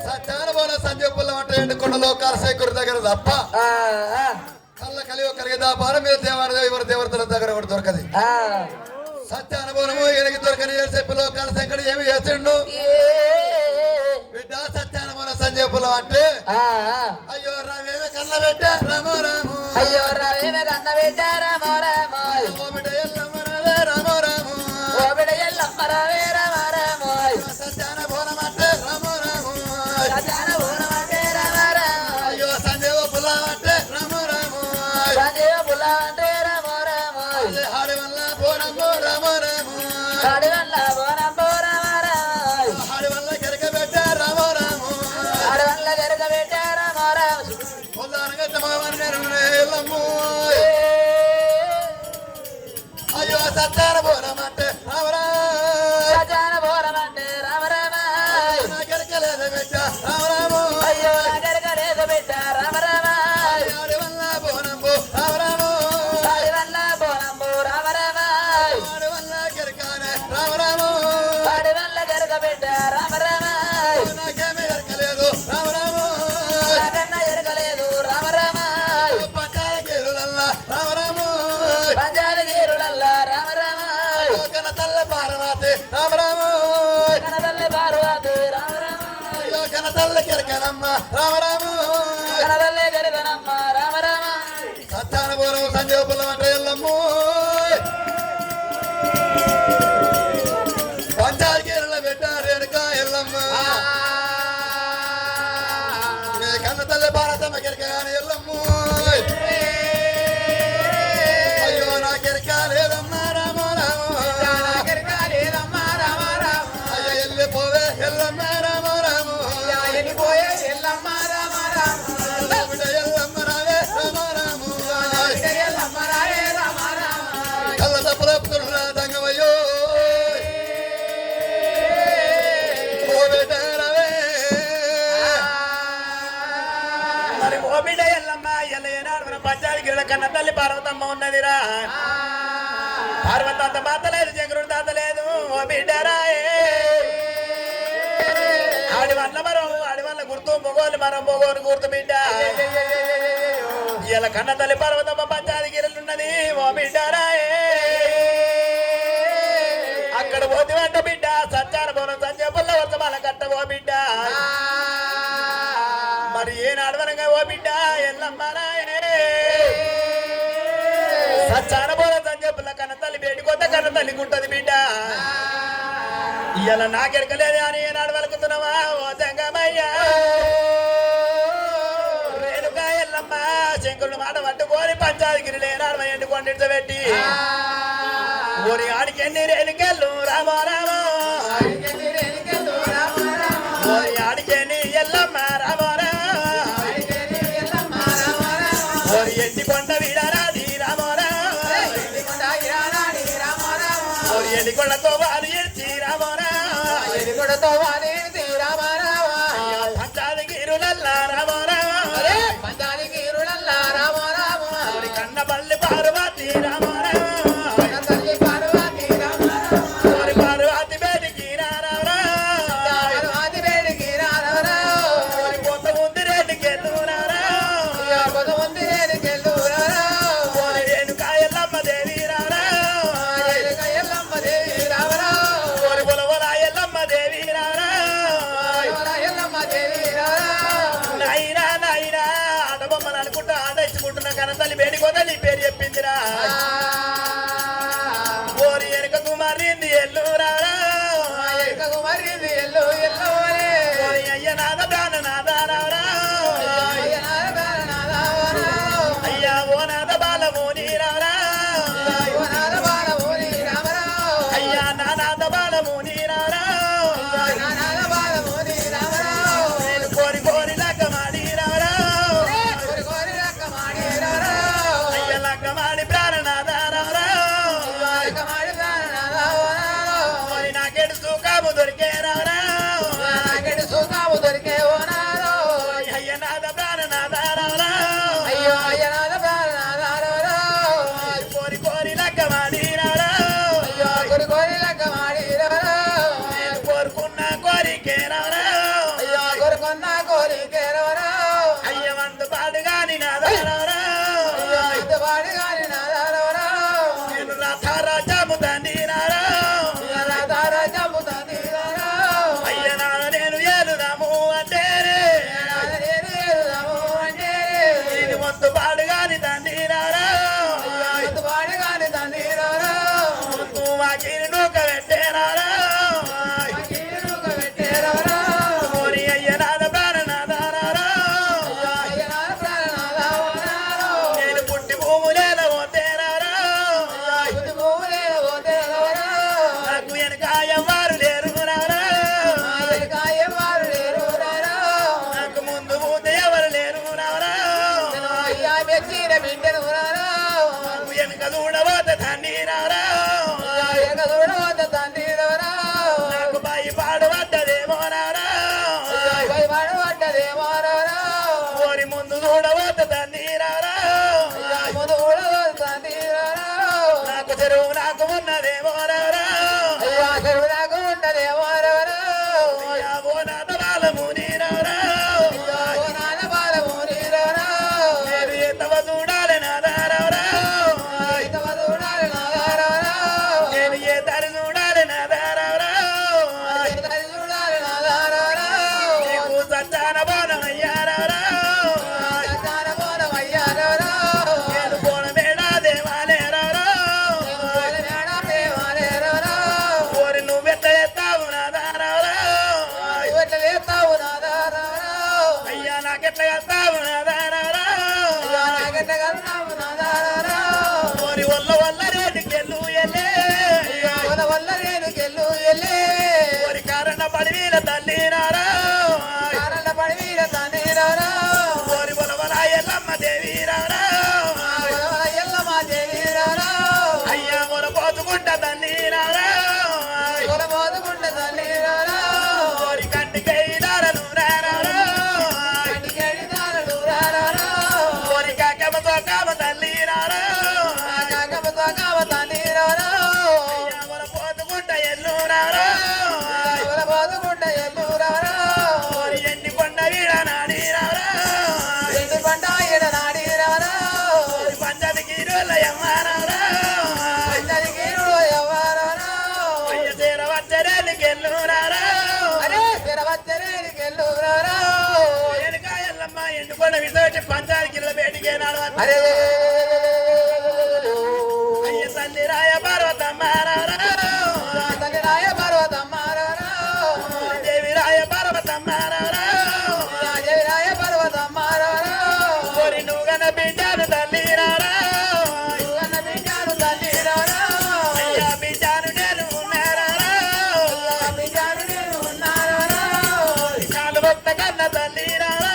సత్యానపురం సంజయ్ పుల్ల అంటే ఎండుకొండ లోకాల శంకరుడి దగ్గర తప్ప కళ్ళ కలి ఒకరికి దాపారం మీద దేవతల దగ్గర కూడా దొరకది సత్యానపురము ఈయనకి దొరకని చెప్పి లోకాల శంకరుడు ఏమి చేసిండు బిడ్డ సత్యానపురం సంజయ్ పుల్ల అంటే అయ్యో రావేమ కళ్ళ పెట్టా రామో రాము అయ్యో రవేమ కన్న పెట్టారమో రామో ఓ బిడ్డ ఎల్లమ్మ రావే రామో రాము ఓ బిడ్డ ఎల్లమ్మ రవే రామో రామో సత్యానపురం అంటే రామో రాము సత్యానపురం అంటే రామో రామో అయ్యో సంజయ్ పుల్ల అంటే రామో రాము సంజీవ పుల్ల అంటే రామో రామో హాడి వల్ల పోనమ్మో రామో రాము కాడి వల్ల బోనంబో రామో రామో హాడి వల్ల కెరక పెట్టా రామో రాము ఆడ వల్ల గరగ ఎల్లమ్మో అయ్యో సత్తాన పోనమంటే రామరా నాకెరకలేదు బిడ్డ రామరామో ఆడవల్ల పోనంబు రామరామో ఆడవల్ల కెరకానే రామరామో నాకేమీ ఎరకలేదు రామరామో పంచాయతీరులల్లా రామరామో కన తల్ల పార్వతి రామరామో కన తల్ల కెరకనమ్మ రామరామో సత్తాన పోనం సంజీవ పుల్లం అంటే ఎల్లమ్మో పంచాయతీరుల బిడ్డ రేణుకా ఎల్లమ్మ కన్న తల్లి భారతమ్మ కెరకాని ఎల్లమ్మో అయ్యో నా కెరక లేదమ్మా రామో రామో అయ్యో వెళ్ళిపోవే ఎల్లమ్మ రామో రామో బిడ్డ ఎల్లమ్మ రావే రామో రామో కళ్ళ తప్పులప్పుడురా దంగమయ్యో ఓ బిడ్డ రావే మరి ఓ బిడ్డ ఎల్లమ్మ ఎల్ల ఏనాడు మన పంచాయతీ గిరల కన్న తల్లి పార్వతమ్మ ఉన్నదిరా పార్వతంత మాత లేదు జగరుడు తాత లేదు ఓ బిడ్డ రాయే ఆడి వల్ల గుర్తు మొగోలు మరం మొగోలు గుర్తు బిడ్డ ఇలా కన్న తల్లి పార్వతమ్మ పంచాయతీ గిరలున్నది ఓ బిడ్డ రాయే అక్కడ పోతివంట బిడ్డ సత్యాన పోనం సంజయ్ పుల్ల వర్షమాల కట్ట ఓ బిడ్డ మరి ఏనాడు వనగా ఓ బిడ్డ ఎల్లమ్మ రాయే సత్యాన పోనం సంజయ్ పుల్ల కన్న తల్లి బేటి కొత్త కన్న తల్లి గుంటది బిడ్డ ఇలా నాకెరకలేదు అని ఏనాడు వలుకుతున్నావా ఓ సంగమయ్యా రేణుకా ఎల్లమ్మ శంకులు మాట పట్టుకొని పంచాయతీగిరి లేనాడు ఎండుకొండ పెట్టి ఓరి ఆడికి ఎన్ని రేణుకెళ్ళు రామో రామో ఓరి ఆడికి ఎన్ని ఎల్లమ్మ రామో రామో ఓరి ఎండి కొండ వీడరాది రామో రామో ఓరి ఎండి కొండతో వారి ఎడిచి రామో రామో పంచాయతీగిరులల్లా రామో రామో ఓరి కన్న పల్లి పార్వతి రామో రామో ఓరి పార్వతి బేటికి రామో ఓరి కొత్త ముందు రేటుకెళ్ళు ఓరి రేణుకా ఎల్లమ్మ దేవి రామో ఓరి బొలవల ఎల్లమ్మ దేవి రామో నాయనా నాయనా ఆడబొమ్మను అనుకుంటా ఆడ ఇచ్చుకుంటున్నా కన్న తల్లి బేడికోదా నీ పేరు చెప్పిందిరా ఓరి వెనుకకు మరింది ఎల్లు రారా ఓరి అయ్య నాద ప్రాణ నాద రారా అయ్యా ఓ నాద బాలమోని రారా అయ్యా నా నాద బాలమోని రారా నేను కోరి కోరి లగ్గమాడి రారా అయ్య లగ్గమాడి ప్రాణనాద రారా ముందు చూడవద్ద తన్నీరారా నాకు చెరువు నాకు ఉన్నదేమో రారా ఓ నాద బాలము నీరారా నేను ఎంతవ చూడాలి నాదారారా నేను ఏ దారి చూడాలి నాదారారా నీకు సత్తాన బోనమయ్యారారా నేను బోనమేడా దేవాలేరారా ఓరి నువ్వెట్ట ఎత్తావు నాదారారా అయ్యా నాకెట్ల ఎత్తావు నాదారారా ఓరి వల్ల రేటుకెళ్ళు ఎల్లే ఓరి కారణ పడివీల తల్లినారా ఓరి బొలవల ఎల్లమ్మ దేవీరారా అయ్యా మొల పోతుకుంట తల్లినారా ఓరి కంటికై దారలు రారారా ఓరి కాకమతో కామ తల్లినారా అయ్యా మొల పోతుకుంట ఎల్లురారా ఓరి ఎండి కొండ వీడ నాడిరారా ఓరి పంచదికి రోజుల ఎమ్మారారా అయ్య చేర వచ్చరేలికి ఎల్లురారా వెనుక ఎల్లమ్మ ఎండుకొండ విసోటి పంచాయతీ కిలో బేటికే నడవ అయ్య తల్లి రాయ పర్వతమ్మారారా దేవి రాయ పర్వతమ్మారారా ఓరి నువ్వుగన బిడ్డను తల్లిరారా అయ్యా బిడ్డను నేను ఉన్నారారా కాలు భక్త కన్న తల్లిరారా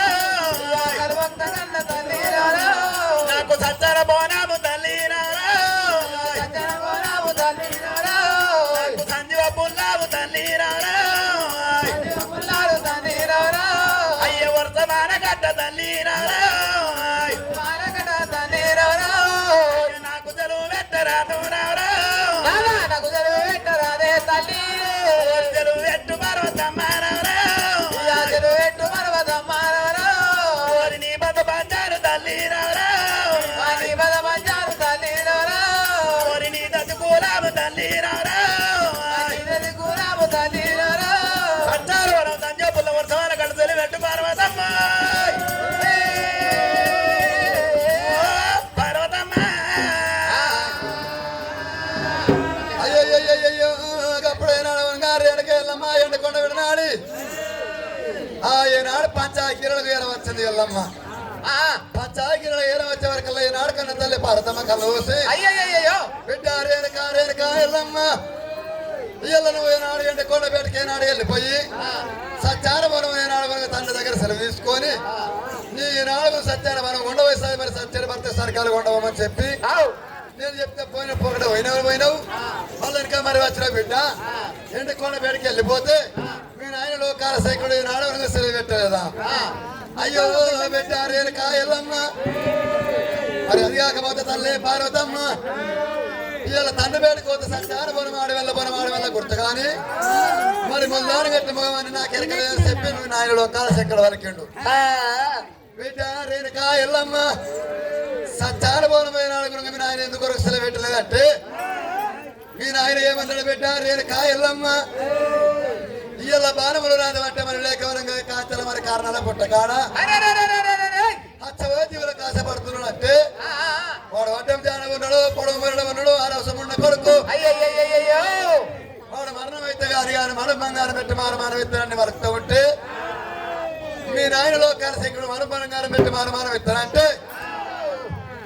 నాకు సచ్చర బోనాము తల్లిరారా నాకు సంజీవ పుల్లావు తల్లిరారా అయ్య వర్తమాన గడ్డ తల్లిరారా నాకు తెలుగు పెట్టరాదు రారా తెలుగు పెట్టు పర్వతమ్మారారా ఓరి నీ బత బంజారు తల్లిరారా ఓరి నీ దత్తు కూలాము తల్లిరారా సచ్చారు వరం సంజోపుల్ల వర్షమాల గడ్డ తెలుగు పెట్టు పర్వతమ్మ పర్వతమ్మ అయ్యో అప్పుడైనాడు గారు వెనకెళ్ళమ్మ ఎండకొండ విడనాడి ఈనాడు పంచాకిరణకు ఏరవచ్చింది ఎల్లమ్మ పంచాకిరణ ఏరవచ్చే వరకల్లా ఈనాడు కన్న తల్లి పారతమ్మ కళ్ళు ఊసి బిడ్డ రేణుక ఎల్లమ్మ ఇయ్యల నువ్వు ఏనాడు ఎండకొండ బయటకి ఏనాడు వెళ్ళిపోయి సత్యానవనం ఏనాడు మనకు తండ్రి దగ్గర సెలవు తీసుకొని నీ ఈనాడు సత్యానవనం ఉండవలసి మరి సత్యాన్ని భర్త సరికాలు ఉండవమని చెప్పి నేను చెప్తే పోయిన పొగడ పోయినావు మళ్ళీ ఇంకా మరి వచ్చిన బిడ్డ ఎండకొండ బయటకి వెళ్ళిపోతే మీ నాయన లోకాల సైకుడు ఈనాడు మనకు సెలవు పెట్టలేదా అయ్యో బిడ్డ రేణుక ఎల్లమ్మ మరి అది కాకపోతే తల్లి పార్వతమ్మ ఇవాళ తండ్రి బయటకు పోతే సత్యాన బొనమాడి వల్ల గుర్తు కానీ మరి ముందాను గట్టి మోమని నాకు ఎరకలేదని చెప్పి నువ్వు నాయన లోకాల సెక్కడ వరకిండు బిడ్డ రేణుక ఎల్లమ్మ సత్యాన బోనమైన గురించి మీ నాయన ఎందుకు సెలవు పెట్టలేదంటే మీ నాయన ఏమన్నాడు బిడ్డ రేణుక ఎల్లమ్మ ఇవాళ బాణములు రాదంటే మరి లేఖవరంగా కాచల మరి కారణాల పుట్టకాడ జీవుల కాశపడుతున్నాడు అంటే వాడు వడ్డం జానం ఉన్నాడు పొడవు మరణం ఉన్నాడు ఆరోసం ఉన్న కొడుకు వాడు మరణం అయితే కానీ మనం బంగారం పెట్టి మానమానం ఇస్తానని వరుస్తూ ఉంటే మీ నాయన లోకాల శంకుడు మనం బంగారం పెట్టి మానమానం ఇస్తానంటే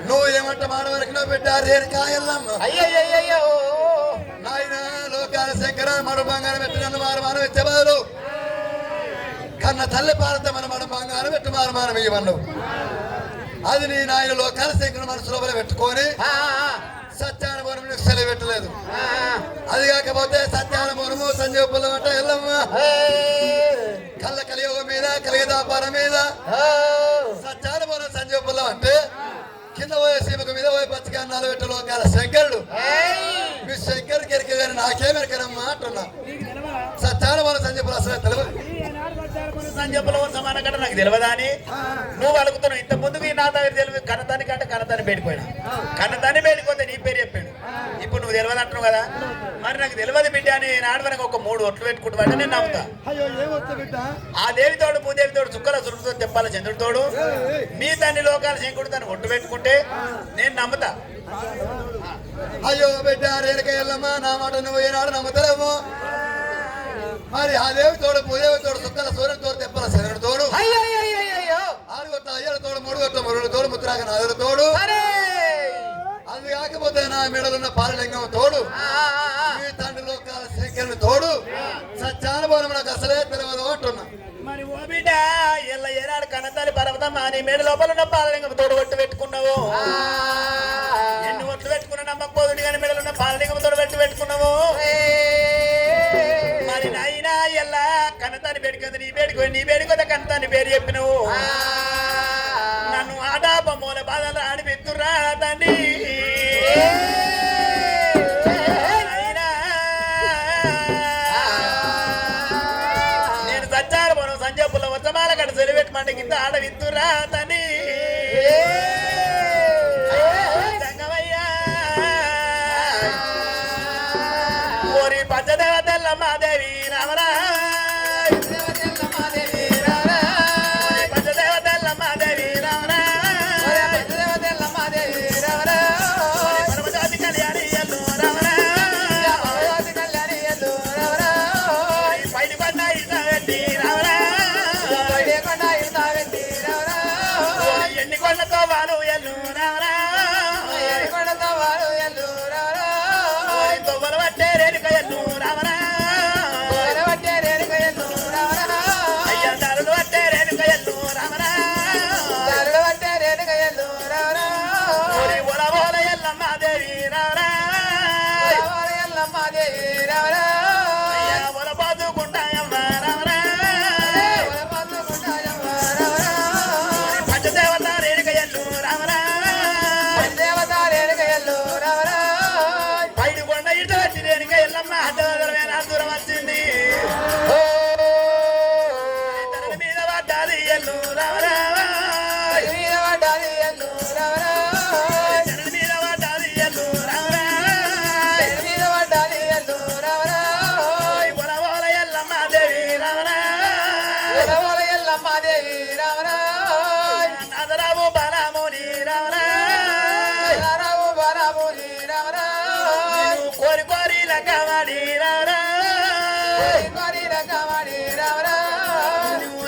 నువ్వు ఏమంట మానవరికి నువ్వు పెట్టారు రేణుక ఎల్లమ్మ నాయన లోకాల శంకర మన బంగారం పెట్టి నన్ను మానమానం ఇచ్చే బదులు కన్న తల్లి పాలత మన బంగారం పెట్టి మానమానం ఇవ్వన్నావు అది నీ నాయన లోకాల శంకర మనసు లోపల పెట్టుకొని సత్యానుభవం సెలవు పెట్టలేదు అది కాకపోతే సత్యానుభవము సంజీవ పుల్లమంట ఎల్లమ్మ కళ్ళ కలియుగం మీద కలిగదాపారం మీద సత్యానుభవం లోకాలు పెట్ట లోకాల శంకరుడు మీ శంకరుడికి ఎరికే కానీ నాకేమెరకనమ్మా అంటున్నా సత్యాన మన సంజపులు అసలు తెలియదు సంజపులో సమాన కంటే నాకు తెలియదా అని నువ్వు అడుగుతున్నావు. ఇంత ముందుకు నా దగ్గర తెలియదు కన్నదాని కంటే కన్నదాన్ని పెట్టుకోయినా కన్నదాన్ని పెట్టుకోతే నీ పేరు చెప్పాడు. ఇప్పుడు నువ్వు తెలియదు అంటున్నావు కదా, మరి నాకు తెలియదు బిడ్డ అని నాడు మనకు ఒక 3 ఒట్లు పెట్టుకుంటామంటే నేను నమ్ముతా. ఆ దేవితోడు భూదేవితోడు చుక్కల సురుడితో చెప్పాల చంద్రుడితోడు మీ తండ్రి లోకాల శంకుడు దాన్ని ఒట్టు పెట్టుకుంటే నేను నమ్ముతా. అయ్యో బిడ్డ రేణుక ఎల్లమ్మా నా మాట నువ్వు ఏనాడు నమ్ముతలేము. మరి ఆ దేవి తోడు భూదేవి తోడు సుక్కల సూర్యుడు తోడు తెప్పల శరణుడు తోడు 6 గొట్ల అయ్యల తోడు 3 గొట్ల మురుడు తోడు ముద్రాగ నాదుల తోడు అది కాకపోతే నా మెడలున్న పాలలింగం తోడు మీ తండ్రి లోకాల శంకరుని తోడు సత్యానుభవం నాకు అసలే తెలియదు అంటున్నా. మరి ఓ బిడ్డ ఎల్ల ఏనాడు కన్నతాలి పర్వతమ్మా నీ మేడ లోపల ఉన్న పాలలింగం తోడు ఒట్టు పెట్టుకున్నావు. ఎన్ని ఒట్లు పెట్టుకున్నా నమ్మకపోదుడు కానీ మెడలున్న పాలలింగం తోడు పెట్టుకున్నావు. మరి నాయనా ఎల్లా కన్నతాన్ని పెట్టుకుంది నీ వేడుకొద కన్నతాన్ని పేరు చెప్పినవు. నన్ను ఆడాప మూల బాధలు ఆడిపెత్తురా తండ్రి. నేను సచ్చారు మనం సంజపుల వచ్చమాల కట్ట సెలిపెట్టమంటే కింద ఆడ విత్తురా తండ్రి. సంగమయ్యా ఓరి పచ్చదేవతల్ల మాదేవి రామరా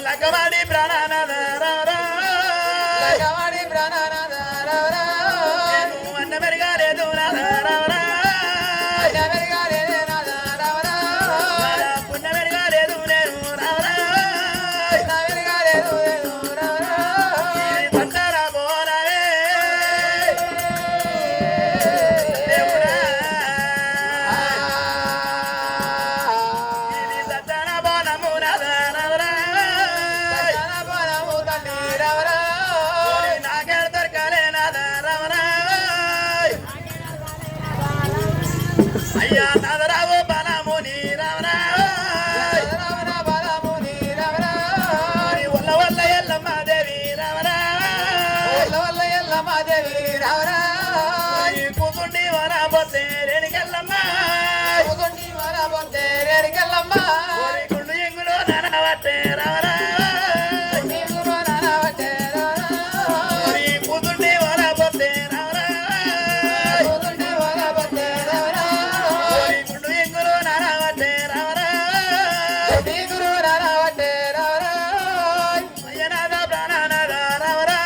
లకవాడి ప్రాణానాథ అన్న మెరుగా లేదు పుణ్య మెరుగా లేదు నేను పట్టారా బోరావే దేవుడా ఇది సజ్జన బోనము నాకేడ దొరకాలే అయ్యా నాదరావు బలముని రావరా వల్ల వల్ల ఎల్లమ్మాదేవి రావరా కూతుండి వరాబోతే రేణికెళ్ళమ్మా గుండు ఎంగులో నానబట్టే రావరా కూతుండి వరాబోతే రావరా గుండు ఎంగులో నానబట్టే రావరా అయ్యనాథ ప్రాణనాథ రావరా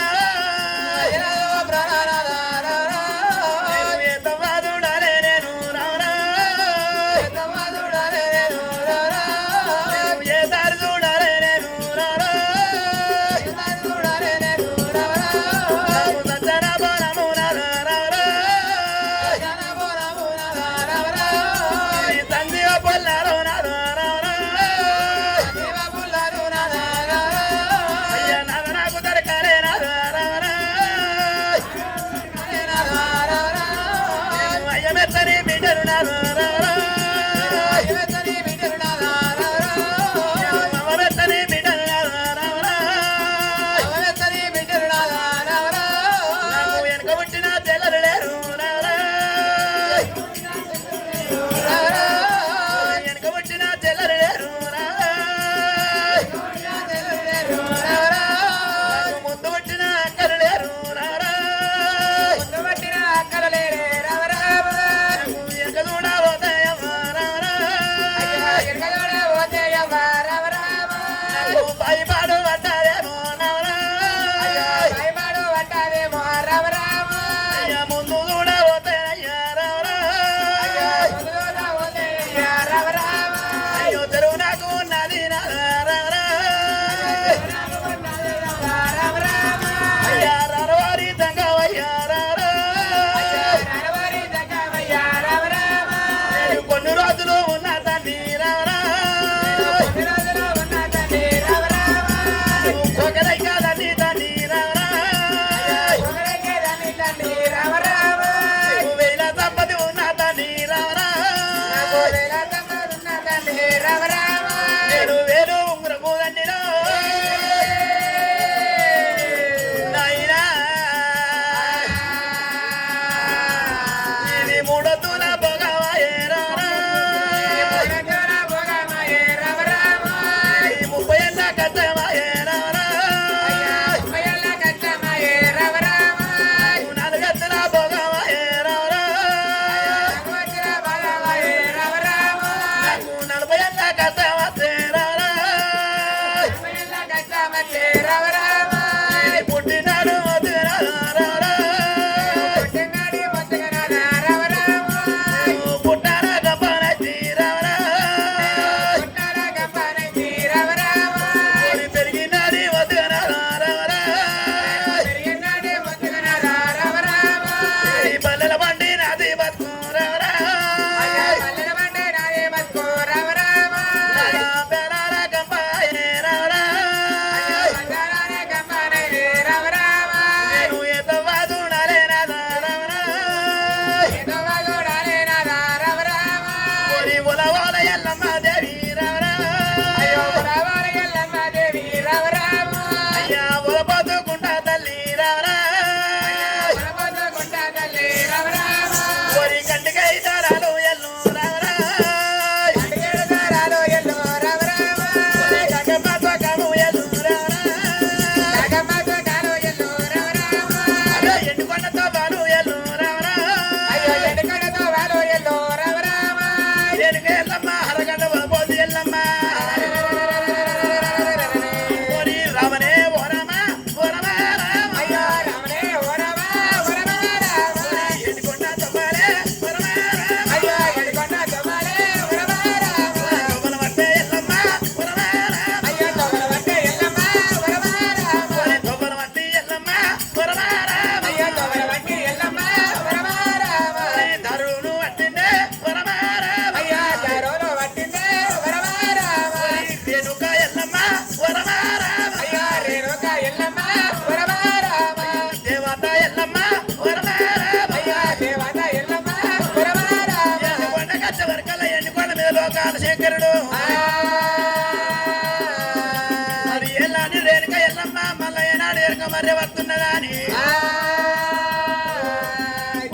బర్రె వస్తున్నదా అని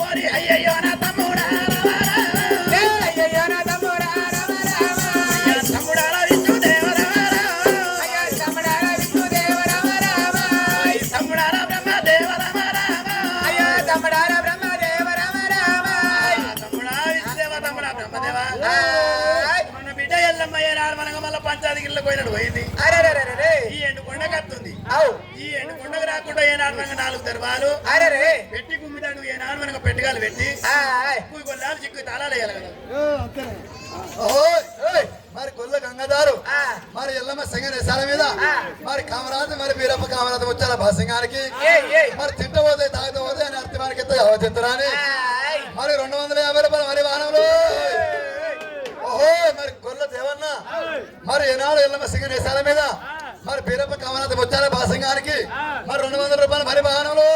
ఓరి అయ్యయ్యో నా తమ్ముడా తమ్ముడారా విష్ణుదేవరా తమ్ముడారా బ్రహ్మదేవరా తమ్ముడా విష్ణుదేవ తమ్ముడా బ్రహ్మదేవా మన బిడ్డ ఎల్లమ్మయ్య నాడు మనకు మళ్ళీ పంచాయతీ గిళ్ళ పోయినట్టు పోయింది ఈ ఎండు కొండకు వస్తుంది ఈ ఎండు కొండకు రాకుండా ఏనాడు మనకు 4 దర్బాలు పెట్టి గుమ్మిదాడు ఏనాడు మనకు పెట్టగాలు పెట్టి కొల్లాలు చిక్కు తాళాలు వేయాలి కదా మరి గొల్ల గంగదారు మరి ఎల్లమ్మ సింగనేశాల మీద మరి కామరాజు మరి వీరప్ప కామరాజు వచ్చాల భాసింగానికి మరి తిట్టబోతే తాగకపోతే అని అర్థమానికి అవచెత్తరాని మరి 250 రూపాయలు మరి వాహనంలో ఓహో మరి గొల్ల దేవన్న మరి ఏనాడు ఎల్లమ్మ సింగనేశాల మీద మరి వీరప్ప కామరాజు వచ్చాల భాసింగానికి మరి 200 రూపాయలు మరి వాహనంలో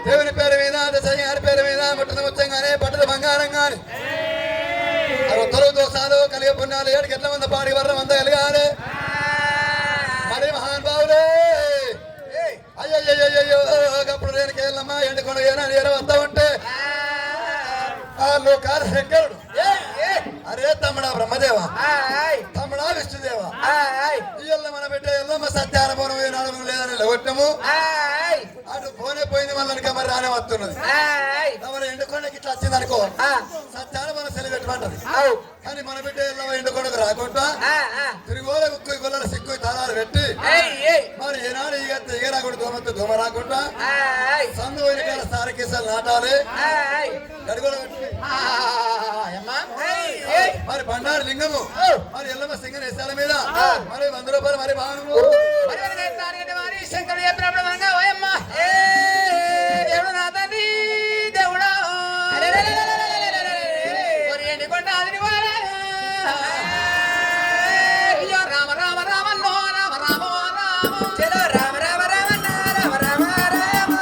దేవుని పేరు మీద దశగారి పేరు మీద ముట్టద ముచ్చంగానే పట్టద బంగారం గాని తొలగు దోషాలు కలిగే పుణ్యాలు 7 గంటల మంది పాడి వర్రం అంతా కలిగాలి మరి మహాన్ బావులే అయ్యయ్యో అప్పుడు నేను కేళ్ళమ్మా ఎండుకొండ వస్తా ఉంటే లోకాల శంకరుడు అరే తమ్ముడా బ్రహ్మదేవ తమ్ముడా విష్ణుదేవ ఇయ్యల్ల మన బిడ్డ ఎల్లమ్మ సత్యానుభవం ఏనాడు లేదని లగొట్టము అటు పోనే పోయింది మళ్ళీ మరి రానే వస్తున్నది మరి ఎండుకొండకి ఇట్లా వచ్చింది అనుకో సత్యానుభవం సెలవు పెట్టమంటది కానీ మన బిడ్డ ఎల్లమ్మ ఎండుకొండకు రాకుండా తిరిగోల ఉక్కు గొల్లల సిక్కు తాళాలు పెట్టి మరి ఏనాడు ఇగ రాకుండా దోమతో దోమ రాకుండా సందు పోయిన కాడ సారకేసాలు నాటాలి గడిగోల పెట్టి మరి బండారు లింగము మరి ఎల్లమ్మ సింగనేశాల మీద మరి 100 రూపాయలు మరి భాగము శంకరుడు దేవుడు నా తండ్రి దేవుడా ఎండికొండ రామ రామ రామన్నో రామ రామ రామ చలో రామ రామ రామన్న రామ రామ రామ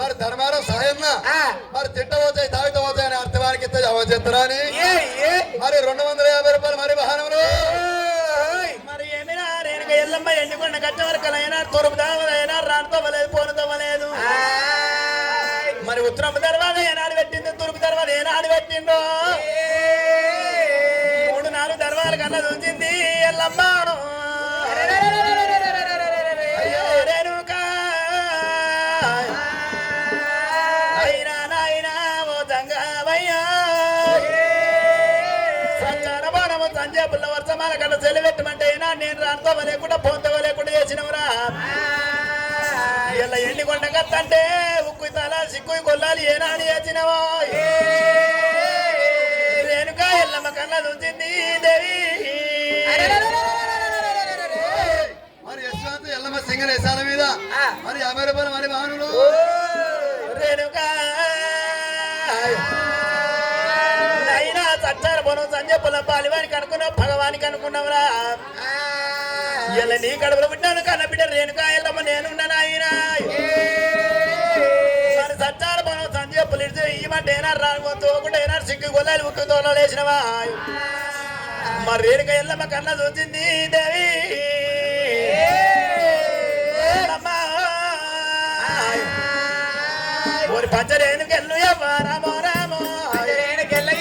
మరి ధర్మారం సాయన్న మరి తిట్టవచ్చాయి తాగుతవచ్చాయి అని అర్థవానికి అవచెత్తరాని మరి 250 రూపాయలు మరి వాహనంలో మరి ఏమైనా రేణుక ఎల్లమ్మ ఎండుకొండ కట్ట వరకలైనా తూర్పు దావలైనా రానుకోవలేదు పోనుకోవలేదు మరి ఉత్తరం తర్వాత ఏనాడు పెట్టిందో తూర్పు తర్వాత ఏనాడు పెట్టిందో 3-4 దర్వాల కన్నా చూసింది ఎల్లమ్మ సంజయపుల్ల వర్షమాల కన్నా సెలవెట్టమంటే నేను రానుకోవ లేకుండా పోతవ లేకుండా చేసినవరా ఇలా ఎండి కొండ కత్తంటే ఉక్కు తల సిక్కు కొల్లాలి ఏనాడు వచ్చినవా రేణుక ఎల్లమ్మ కళ్ళ చూసింది దేవి మరి యశ్వంత్ ఎల్లమ్మ సింగర్ యశాల మీద మరి 50 రూపాయలు మరి బాణులు రేణుక అయినా సచ్చారు పొలం సంజయ్ పాలివానికి అనుకున్నావు భగవానికి అనుకున్నావురా ఇలా నీ కడుపులో పుట్టాను కన్న బిడ్డ రేణుక ఎల్లమ్మ నేనున్నాను ఆయన మరి సచ్చారు పొలం సంజయ్ పులిసి ఇవ్వమంటే ఏనాడు తోకుంటే ఏనాడు సిగ్గు గొల్లాలి ఉక్కు తోలు వేసినవా మరి రేణుక ఎల్లమ్మ కన్న చూసింది దేవి ஒரு பச்சரேனுக்கெல்லு ராமோ ராமோ பச்சரேனுக்கெல்லு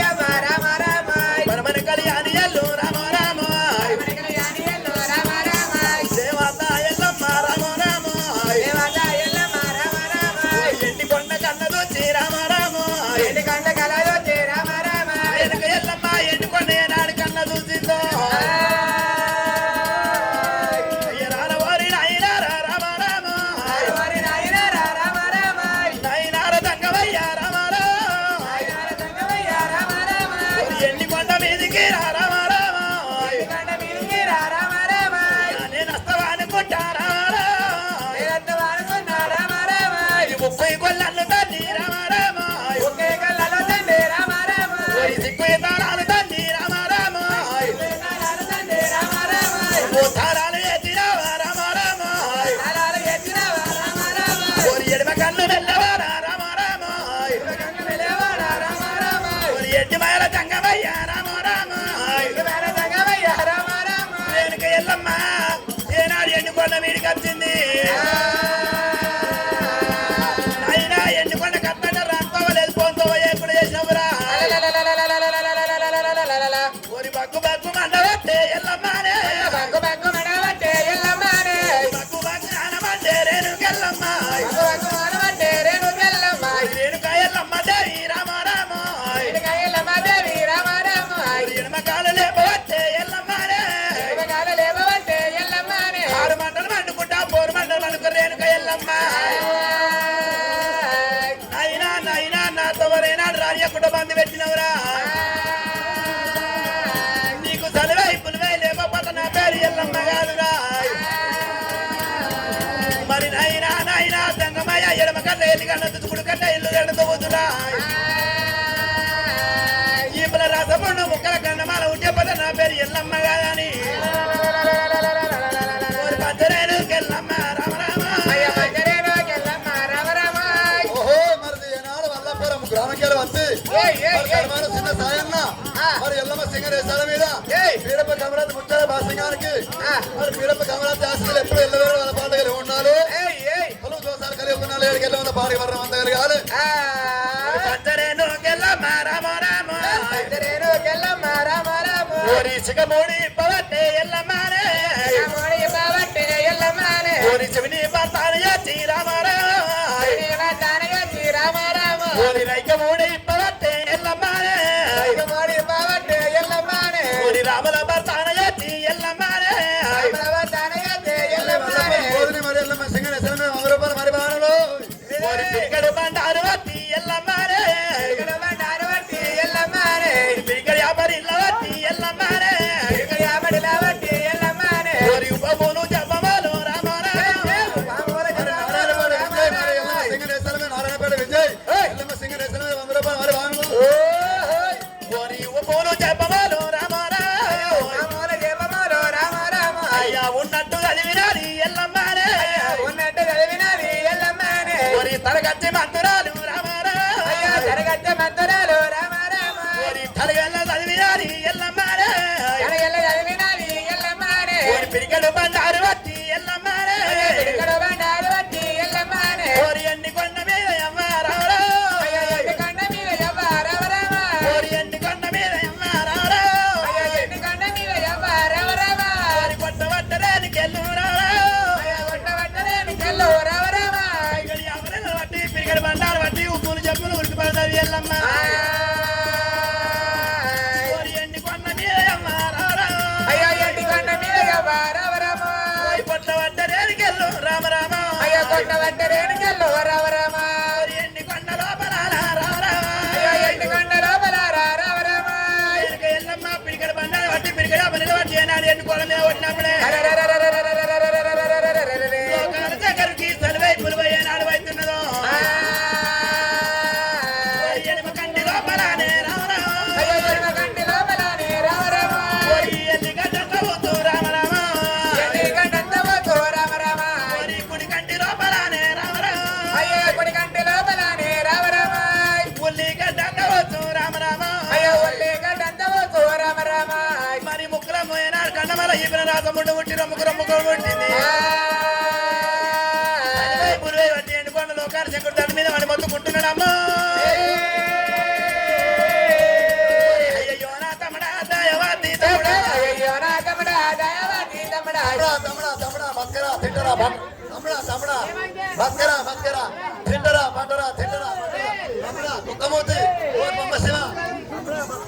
ராமோ ராமோ பரமன கல்யாணி எல்லு ராமோ ராமோ பரமன கல்யாணி எல்லு ராமோ ராமோ దేవతా ఎల్లమ్మ రామో రామో దేవతా ఎల్లమ్మ రామో రామో ఎండి కొండ కన్నదొచ్చి రామో రామో ఎండి కొండ కన్నదొచ్చి రామో రామో ఎనక ఎల్లమ్మ ఎండి కొండ ఏనాడు కన్నదొచ్చిందో కొల్లాలు తండ్రి రామ రామ ఒకే కళ్ళలో తండ్రి రామ రామ సిక్కు తాళాలు తండ్రి రామ రామ తాళాలు తండ్రి రామ రామ ఓ తాళాలు ఎత్తిరావ రామ రామ తాళాలు ఎత్తిరావ రామ రామ ఓరి ఎడమ కళ్ళు వెళ్ళవారా రామ రామ ఎడమ కళ్ళు వెళ్ళవారా రామ రామ ఓరి ఎడ్డి మాయల తంగమయ్య రామ రామ ఎడ్డి మాయల తంగమయ్య రామ రామ రేణుక ఎల్లమ్మ ఏనాడు ఎండు కొండ మీడికి వచ్చింది bug bug మండవట్టే ఎల్లమ్మానే bug bug మండవట్టే ఎల్లమ్మానే bug bug ఆనమంటే రేణుకెల్లమ్మ bug bug ఆనమంటే రేణుకెల్లమ్మ Renuka Yellamma దేవి రామ రామ రేణుక ఎల్లమ్మ దేవి రామ రామ ఎడమకాలు లేపవట్టే ఎల్లమ్మానే ఎడమకాలు లేపవట్టే ఎల్లమ్మానే 6 మంటలు మండుకుంటా 4 మంటలు మండుకు రేణుక ఎల్లమ్మ అయినా నైనా నాతో వరేనాడు రానియకుండా బంది పెట్టినవురా మరి నైనా నైనా తంగమయ్య ఎడమ కట్ట ఎల్లి కన్న తుకుడు కట్ట ఇల్లు గడ్డతో పోతున్నా ఈ పిల్ల రసపండు ముక్కల కన్నమాల ఉంటే పద నా పేరు ఎల్లమ్మ కాదని పచ్చరేనుకెల్లమ్మ రామ రామ పచ్చరేనుకెల్లమ్మ రామ రామ ఓహో మరి ఏనాడు వల్లపురం గ్రామకేలు వచ్చి చిన్న సాయన్న మరి ఎల్లమ్మ సింగర్ యశాల మీద పీడప కమరాజ్ ముచ్చాల భాసింగానికి మరి పీడప కమరాజ్ ఆస్తులు ఎప్పుడు ఎల్లవేరు వాళ్ళ పాటలు ఉండాలి పలు దోసాలు కలిగి ఉన్నాడు ఏడుకెళ్ళ ఉన్న పాడి వర్ణం అంత కలిగాలి పచ్చరేనుకెల్లమ్మ రామ రామ పచ్చరేనుకెల్లమ్మ రామ రామ ఓరి సిగమోడి పవట్టే ఎల్లమ్మనే సిగమోడి పవట్టే ఎల్లమ్మనే ఓరి చెవిని పతానయతి రామ రామ చెవిని పతానయతి రామ రామ ఓరి రైకమోడి పవట్టే ఎల్లమ్మనే రైకమోడి పవట్టే ఎల్లమ్మనే ఓరి రామల పతానయతి ఎల్లమ్మనే రామల పతానయతి ఎల్లమ్మనే ఓరి మరి ఎల్లమ్మ సింగర్ యశాల మీద 100 రూపాయలు మరి బాణులు ఓరి పిడికడు బండారు వత్తి ఎల్లమ్మనే పిడికడు బండారు వత్తి ఎల్లమ్మనే పిడికడు యాపరి వత్తి ఎల్లమ్మనే పిడికడు కొండవట్ట రేణుకల్లో రామ రామ ఎండి కొండ లోపల రామ రామ ఎండి కొండ లోపల రామ రామ ఎల్లమ్మ పిడికడ బండారు పట్టి పిడికడ పనిగా పట్టి ఏనాడు ఎన్నుకోవడం మీద కొట్టినప్పుడే లోకాల చక్కరికి సలువై పులువై ఏనాడు అవుతున్నదో ఎడమ కంటి లోపలనే రామ రామ కంటి లోపలనే రామ రామ ఎల్లి గడ్డంత పోతూ రామ రామ గడ్డంత పోతూ రామ రామ కుడి కంటి లోపలనే రామ రామ అయ్యో కుడి కంటి లోపలనే రామ రామ ఉల్లి గడ్డంత పోతూ రామ రామ అయ్యో ఉల్లి గడ్డంత పోతూ రామ రామ మరి ముక్కురమ్మ ఏనాడు కండమల ఈపిన రాసముండు ముట్టి రమ్ముకు రమ్ముకు పుట్టింది పురువై వట్టి ఎండుకొండ లోకాల శంకుడు దాని మీద వాడి మొత్తుకుంటున్నాడమ్మా అయ్యో నా తమ్ముడా దయవాది తమ్ముడా అయ్యో నా తమ్ముడా దయవాది తమ్ముడా తమ్ముడా తమ్ముడా బస్కరా తింటరా తమ్ముడా తమ్ముడా బస్కరా బస్కరా తింటరా పంటరా తింటరా తమ్ముడా కుక్కమూతి ఓ బొమ్మ శివ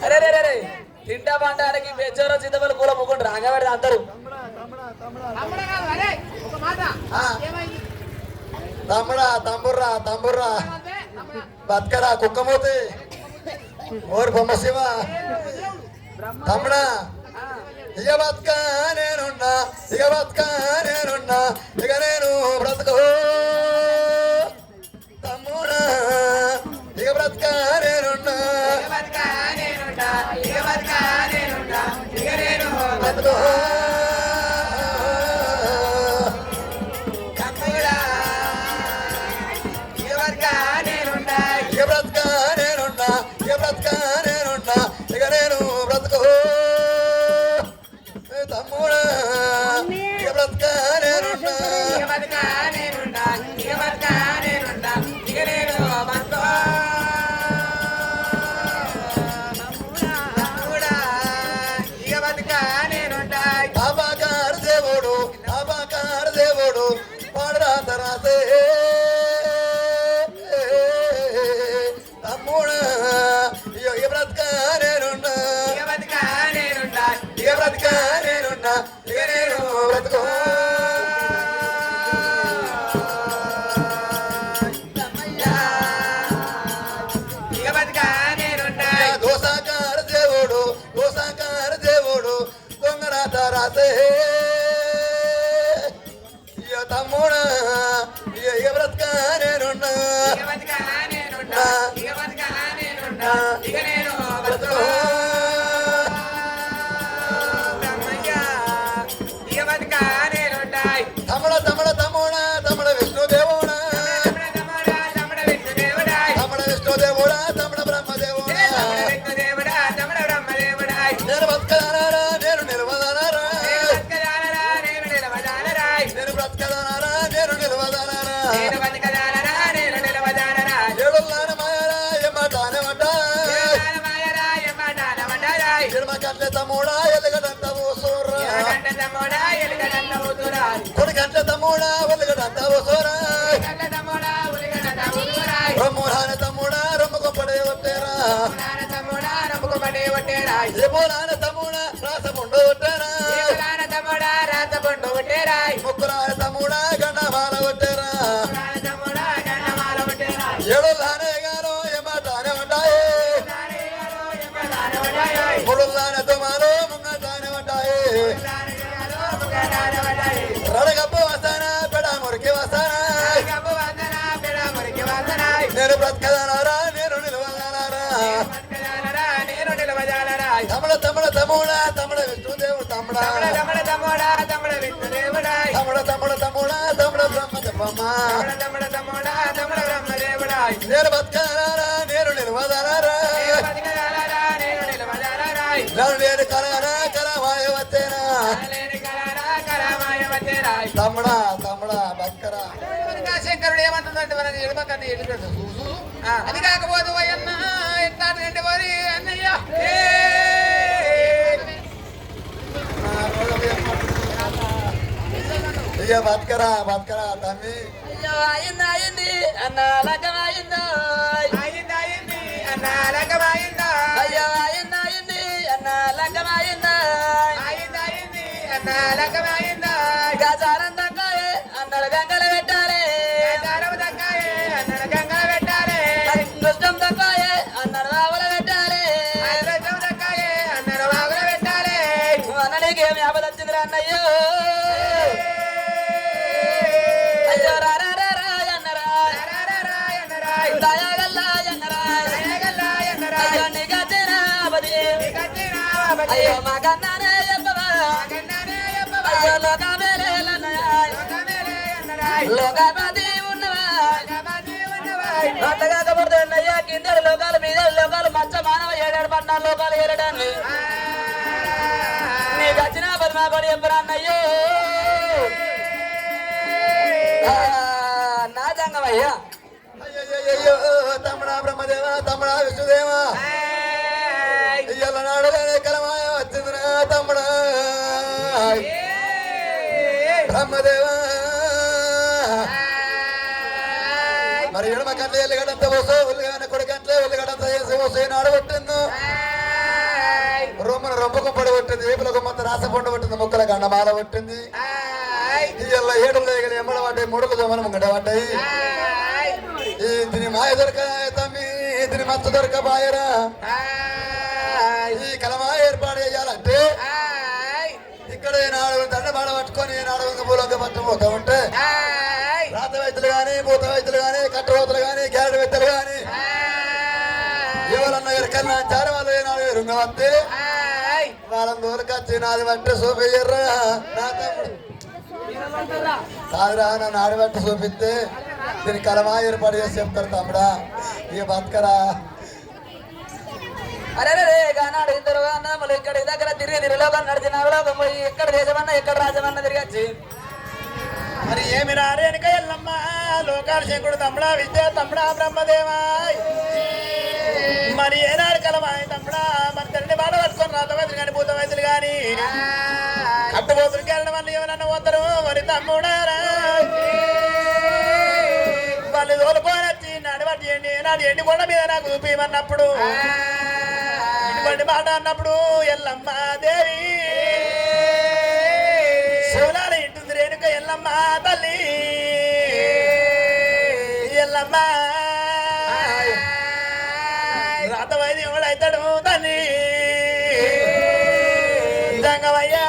అరే రే రే తింటా పంటానికి బెచ్చోరో చింతపల్లి కూల ముగ్గుంటారు రాగబడి అందరూ ఆ. తమ్ముడా తంబుర్రా తంబుర్రా బస్కరా కుక్కమూతి ఓరు బొమ్మ శివ తమ్ముడా ఇక బతుక నేనున్నా ఇక బతుక నేనున్నా ఇక నేను బ్రతుకు తమ్ముడా ఇక బ్రతుక నేనున్నా బ్రతుకు ఇక బ్రతుక నేనున్నా ఇక బ్రతుక నేనున్నా ఇక నేను బ్రతుకు తమ్ముడా ఇక బ్రతుక నేనున్నా అబాకార దేవుడు అబాకార దేవుడు పాడరా తరాసే తమ్ముడా ఇక బ్రతుక నేనున్నా ఇక బ్రతుక నేనున్నా ఇక నేను బ్రతుకు దోసాకార దేవుడు దోసాకార దేవుడు దొంగరాత రాసే ఇక తమ్ముడా ఇక బ్రతుక నేనున్నా బ్రతుకు తమ్ముడ తమ్ముడ తమ్ముడా తమ్ముడ విష్ణు దేవుడా తమ్ముడ విష్ణు దేవుడా తమ్ముడ బ్రహ్మదేవుడా నేను బతకదానారా నేను నిలవదానారా నేను బ్రతకదానారా నేను నిలవదానారా ఏడుల్లాన మాయరా ఏమాటానేమట ఎడమ గంటల తమ్ముడా ఎలుగడంత ఓసోరా కుడి గంటల తమ్ముడా ఒలుగడంత ఓసోరా రొమ్మురాన తమ్ముడా రొమ్ము గొప్పడే ఒట్టేరా ఏమోరాన తమ్ముడా రాసముండు ఒట్టేరా ముక్కురాన తమ్ముడా గండమాల ఒట్టేరా ఏడుల్లానే గారు ఏమాటానే ఉంటాయి ముడుల్లానే తుమారు ముంగటానే ఉంటాయి రడగప్పు వస్తానా పెడ మురికి వస్తానా నేను బ్రతకదానారా నేను నిలవదానారా తమ్ముడ తమ్ముడ తమ్ముడా తమ్ముడ విష్ణుదేవుడు తమ్ముడా తమ్ముడ తమ్ముడ తమ్ముడా తమ్ముడ బ్రహ్మ చెప్పమ్మా నేను బతకదానారా నేను నిలవదానారా నన్ను నేను కలగరా కలమాయ వచ్చేనా తమ్ముడా తమ్ముడా బతకరా శంకరుడు ఏమంటుందంటే మనకి ఎడమకన్నా ఎడుతాడు అది కాకపోతే పోయన్న ఎట్లా వరి అన్నయ్య ఇక బతకరా బతకరా తమ్మి అయ్యో అయింది అయింది అన్న లగ్గం అయిందో అయింది అన్న లగ్గమైందా అయ్యో అయింది అయింది అన్న లగ్గం అయిందో అయింది అన్న లగ్గమైందా గజాలం తక్కువే అన్నలు గంగలు పెట్టాలి కన్నానే చెప్పవా అయ్యో లోకాపతి ఉన్నవా అట్లా కాకపోతే అయ్యా కింద లోకాల మీద లోకాలు మచ్చ మానవ 7 పట్నాలు లోకాలు ఏరడాన్ని నీకు వచ్చిన పరమా పడి చెప్పరాన్నయ్యో నా జంగమయ్యా అయ్యో తమ్ముడా బ్రహ్మదేవ తమ్ముడా విష్ణుదేవ ఇయ్యాల నాడు కలమాయ వచ్చిందిరా తమ్ముడా బ్రహ్మదేవ మరి ఎడమ కట్ల ఎల్లిగడంత పోసో ఉల్లిగడ్డ కొడుకంట్లే ఉల్లిగడంత చేసి పోసో నాడు కొట్టింది రొమ్మను రొంపకు పడి కొట్టింది ఏపులకు మొత్తం రాస పండు కొట్టింది ముక్కల గండమాల కొట్టింది ఇయ్యాల 7 లేగలు ఎమ్మడ పడ్డాయి ముడుకు దొమన ముంగడ పడ్డాయి దీని మాయ దొరక తమ్మి దీని మచ్చ దొరక బాయరా ఈ కలమాయ ఏర్పాటు చేయాలంటే ఇక్కడ నాలుగు దండబాడ పట్టుకొని నాలుగు పూలంగా పట్టుకుపోతా ఉంటే రాత వైద్యులు గాని భూత వైద్యులు గాని కట్టరోతులు గాని గ్యారెడ్ వైద్యులు గాని ఎవరన్నా ఎరకన్నా అంటారు వాళ్ళు నాలుగు రుంగ వస్తే వాళ్ళని దూరకొచ్చి నాది బట్టి చూపియ్యర్రా నా తమ్ముడు కాదురా నన్ను ఆడబట్టి చూపిస్తే దీని కలమా ఏర్పాటు చేసి చెప్తారు తమ్ముడా ఇక బతకరా అరే గానాడు ఇద్దరు అన్నదమ్ములు ఇక్కడ దగ్గర తిరిగి లోకం నడిచిన లోకం పోయి ఎక్కడ దేశమన్నా ఎక్కడ రాజమన్నా తిరిగచ్చి మరి ఏమి రారేనుక ఎల్లమ్మ లోకాల శంకుడు తమ్ముడా విద్య తమ్ముడా బ్రహ్మదేవా మరి ఏనాడు కలమాయ తమ్ముడా మరి తండ్రి మాట పట్టుకొని రాత వైద్యులు కానీ భూత వైద్యులు కానీ కట్టుబోతులకి వెళ్ళడం వల్ల ఏమన్నా పోతారు మరి తమ్ముడారా వాళ్ళు తోలుకోనొచ్చి నడబట్టి నాడు ఎండి కొండ మీద నాకు చూపిమన్నప్పుడు ఇటువంటి మాట అన్నప్పుడు ఎల్లమ్మ దేవి శివలాల ఇంటుంది రేణుక ఎల్లమ్మ తల్లి ఎల్లమ్మ రాత వైద్యం ఎవడైతాడు తల్లి జంగమయ్యా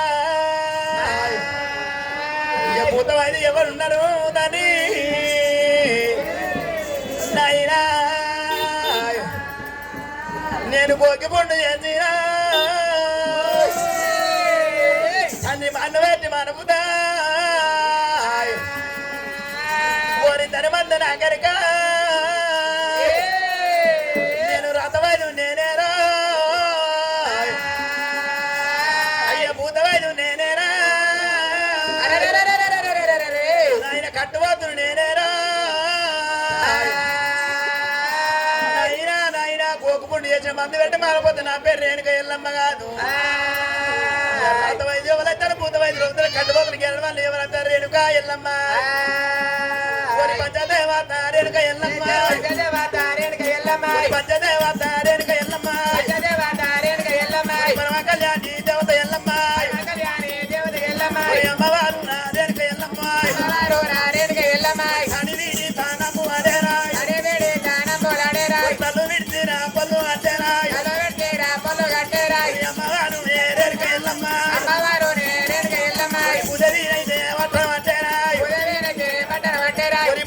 భూత వైద్యం ఎవరున్నారు తల్లి నాయనా నేను గోకి పండు చేసినా అన్ని మన్ను పెట్టి మనపుతా ఓరి తన మంది నాగరిక నేను రథవైదు నేనేరా అయ్య భూతవైదు నేనేరా ఆయన కట్టుబోతుడు నేనేరా గోకుపుండు చేసిన మంది పెట్టి మారపోతే నా పేరు రేణుక ఎల్లమ్మ కాదు వైద్యం ఎవరైతారు భూత వైద్యులు కట్టుబోతులు గెలడం వాళ్ళు ఎవరైతారు రేణుక ఎల్లమ్మ పంచదేవత రేణుక ఎల్లమ్మ పంచదేవత రేణుక ఎల్లమ్మ పరమ కళ్యాణి దేవత ఎల్లమ్మ అమ్మవారు నా రేణుక ఎల్లమ్మ అడివి తానము అడేరా పళ్ళు విడిచిరా పళ్ళు అట్టేరా అమ్మవారు రేణుక ఎల్లమ్మ ఉదరి అయితే వట్టం అట్టేరా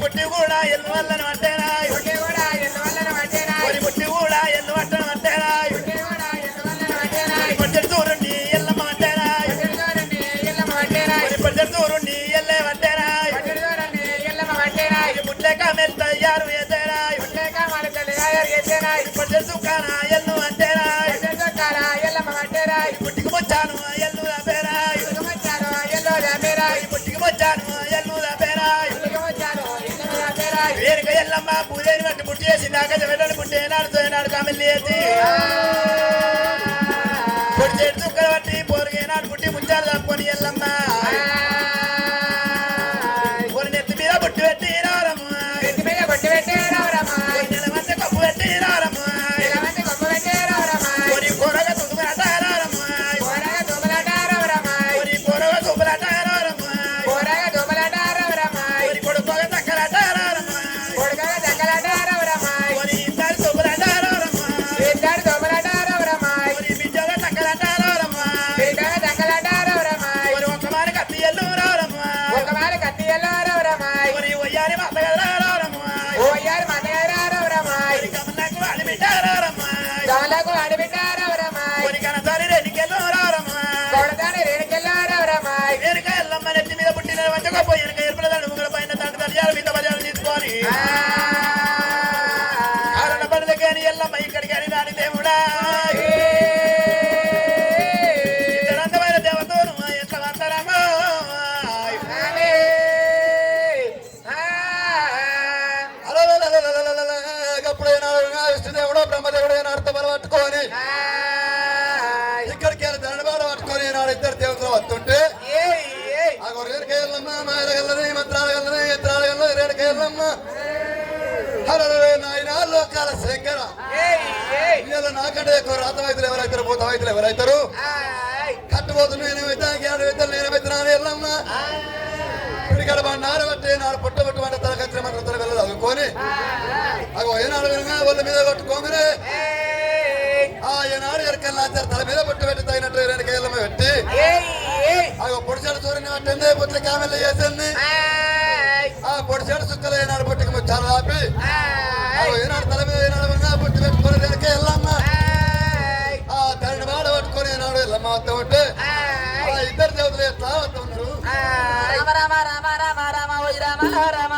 పుట్టి కూడా ఎల్లు వల్లను అట్టేరా పుట్టి కూడా ఎల్లు వట్టం అట్టేరా పచ్చడి దూరుండి ఎల్లమ్మ అట్టేరా పచ్చడి దూరుండి ఎల్లే అట్టేరా పుట్లేక మెల్ తయారు చేసేరా పచ్చడి దుకాణ ఎల్లు అట్టేరా పుట్టికి వచ్చాను ఎల్లు రాపేరా పుట్టికి వచ్చాను ఎల్లు రాపేరా రేణుక ఎల్లమ్మ పూజని బట్టి పుట్టి చేసి నాకజ పెట్టని పుట్టి ఏనాడు కామెల్లి వేసి పొడి చేతి చుక్కలు బట్టి పోరుగా ఏనాడు పుట్టి ముచ్చాలు తప్పుకొని ఎల్లమ్మ పొడి నెత్తి మీద పుట్టి పెట్టి రావరమ్మ నెల మధ్య కప్పు పెట్టి రావరమ్మ పొడి కూరగా తుమ్ములాట రావరమ్మ పొడి కూరగా తుమ్ములాట రావరమ్మ పొడి కొడుకోగా చక్కలాట రావరమ్మ పొడి ఇద్దరు తుమ్ములాట రావరమ్మ పొడి బిడ్డగా చక్కలాట రావరమ్మ పొడి ఒక్క మారి కత్తి ఎల్లు రావరమ్మ పొడి ఒయ్యారి మత్తగల రావరమ్మ పొడి కమలకు అడిబిడ్డ రావరమ్మ పొడి కనసారి రెడ్డికెళ్ళు రావరమ్మ పెట్టుకొని కారణ బదులు కానీ ఎల్లమ్మ ఇక్కడికి అని రాని దేవుడా ఇద్దరందమైన దేవతను ఎట్లా వందరమో విష్ణుదేవుడు బ్రహ్మదేవుడు ఏనాడుతో బల పట్టుకొని ఇక్కడికి వెళ్ళి దండబాడ పట్టుకొని ఈనాడు ఇద్దరు దేవతలు వస్తుంటే రేణుకెళ్ళమ్మ మాయలగల్లని మంత్రాలగల్లని యంత్రాలగల్లని రేణుకెళ్ళమ్మ నాయన లోకాల శంకర ఇలా నాకంటే ఎక్కువ రాత వైద్యులు ఎవరైతారు భూత వైద్యులు ఎవరైతారు కట్టుబోతులు నేనేమైతే జ్ఞానవేత్తలు నేనేమైతే వెళ్ళమ్మ పిడిగడ నార బట్టి నాడు పుట్టబట్టు వంట తలకచ్చిన మంత్రం వెళ్ళదు చదువుకొని అగో ఏనాడు వినగా వాళ్ళ మీద కొట్టుకోమరే ఏనాడు ఎరకల్లా తల మీద పుట్టు పెట్టి తగినట్టు రేణుకెళ్ళమ్మ పెట్టి అగో పొడిచాడు చూడని పట్టింది పుట్ల కామెల్లు చేసింది ఆ పొడిచాడు సుక్కలు ఏనాడు పుట్టికి ముచ్చాలు ఆపి ఏనాడు తల మీద ఏనాడు వినగా పుట్టి పెట్టుకొని రేణుకెళ్ళమ్మ ఆ తల్లిని వాడ పట్టుకొని ఏనాడు వెళ్ళమ్మ వద్ద ఉంటే ఇద్దరు దేవతలు ఎట్లా వద్ద ఉన్నారు రామ రామ రామ రామ రామ ఓయ్ రామ రామ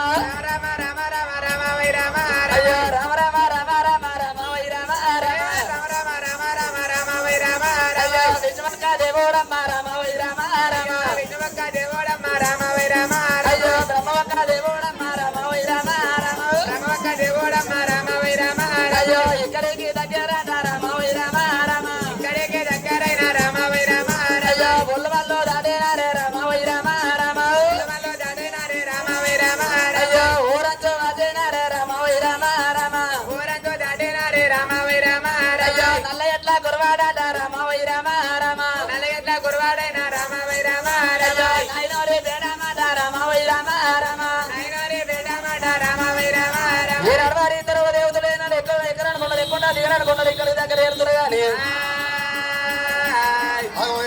రామ రామ రామ రామ ఓయ్ రామ అయ్యో రామ రామ రామ రామ రామ ఓయ్ రామ రామ రామ రామ రామ రామ ఓయ్ రామ అయ్యో విష్ణుమక్క దేవుడమ్మ రామ ఓయ్ రామ రామ విష్ణుమక్క దేవుడమ్మ రామ ఓయ్ రామ అయ్యో బ్రహ్మవక్క దేవుడమ్మ రామ ఓయ్ రామ రామ బ్రహ్మవక్క దేవుడమ్మ రామ ఓయ్ రామ అయ్యో ఇక్కడికి దగ్గర రామ ఓయ్ రామ రామ ఇక్కడికి దగ్గరైన రామ ఓయ్ రామ అయ్యో బొల్లవల్లో దాటేనా రే రామ ఓయ్ రామ రామ బొల్లవల్లో దాటేనా రే రామ ఓయ్ రామ అయ్యో ఊరంచో వాటేనా రే రామ ఓయ్ రామ రామ ఊరంచో దాటేనా రే రామ ఓయ్ రామ అయ్యో నల్ల ఎట్లా గురవాడాట రామ ఓయ్ రామ రామ నల్ల ఎట్లా గురవాడైనా రామ ఓయ్ రామ అయ్యో నాయనోరే బేడమాట రామ ఓయ్ రామ రామ నాయనోరే బేడమాట రామ ఓయ్ రామ రామ ఈ నడవారి ఇద్దరు దేవతలైన ఎక్కువ ఎకరాను కొండలు ఎక్కువ దిగరాను కొండలు ఇక్కడ దగ్గర ఏరుతురు కానీ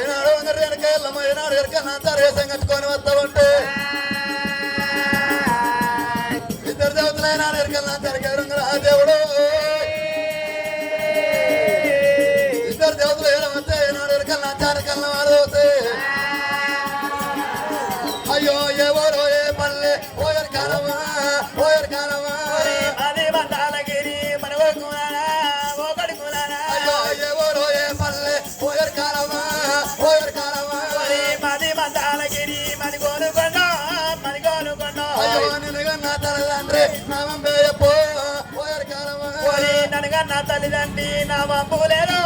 ఏనాడు రేణుకెళ్ళమ్మ ఏనాడు ఎరకన్నా రేసం కట్టుకొని వస్తా ఉంటే ఇద్దరు దేవతలు ఏనాడు ఎరకన్నా జరిగారు ఆ దేవుడు ఇద్దరు దేవతలు ఏడవస్తే ఏనాడు ఎరకన్నా చారకల్న వాడు వస్తే అయ్యో ఎవరో ఏ పల్లె ఓయర్ కాలమా అది బంధాలగిరి మనవడుకున్నానా ఒకటి కులానా అయ్యో ఎవరో ఏ పల్లె ఓయర్ కాలమా మది బంధాలగిరి మది కోనుకొండ అయ్యో నిన్నగన్నా తల్లిదండ్రి నామం పేయపో ఓయర్ కాలమా ననగా నా తల్లిదండ్రి నా వంపు లేదు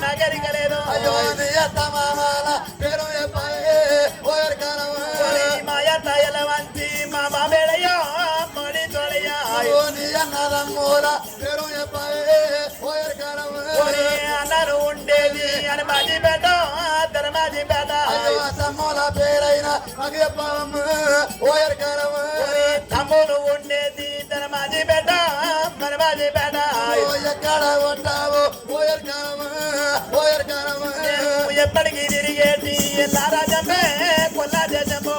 నగరికలేదు అయ్యో నీ అత్త మామాల పేరు చెప్పాయే ఓయర్ కాలమా మాయ తయల వంచి మా బాబేడయ్యో మడి తొలయ్యా అయ్యో నీ అన్నదమ్మూల పేరు చెప్పాయే ఓయర్ కాలమా అన్నారు ఉండేది అని మాజీ పేట ధర్మాజీ పేట అయ్యో తమ్ముల పేరైన నాకు చెప్పావమ్మ ఓయర్ కాలమా తమ్ముడు ఉండేది ధర్మాజీ పేట మరమాజీ పేట ఎక్కడ ఉంటావు ఓయర్ కాలమా ఎప్పటికీ తిరిగేటి ఎలా రాజమే కొల్లా దేశము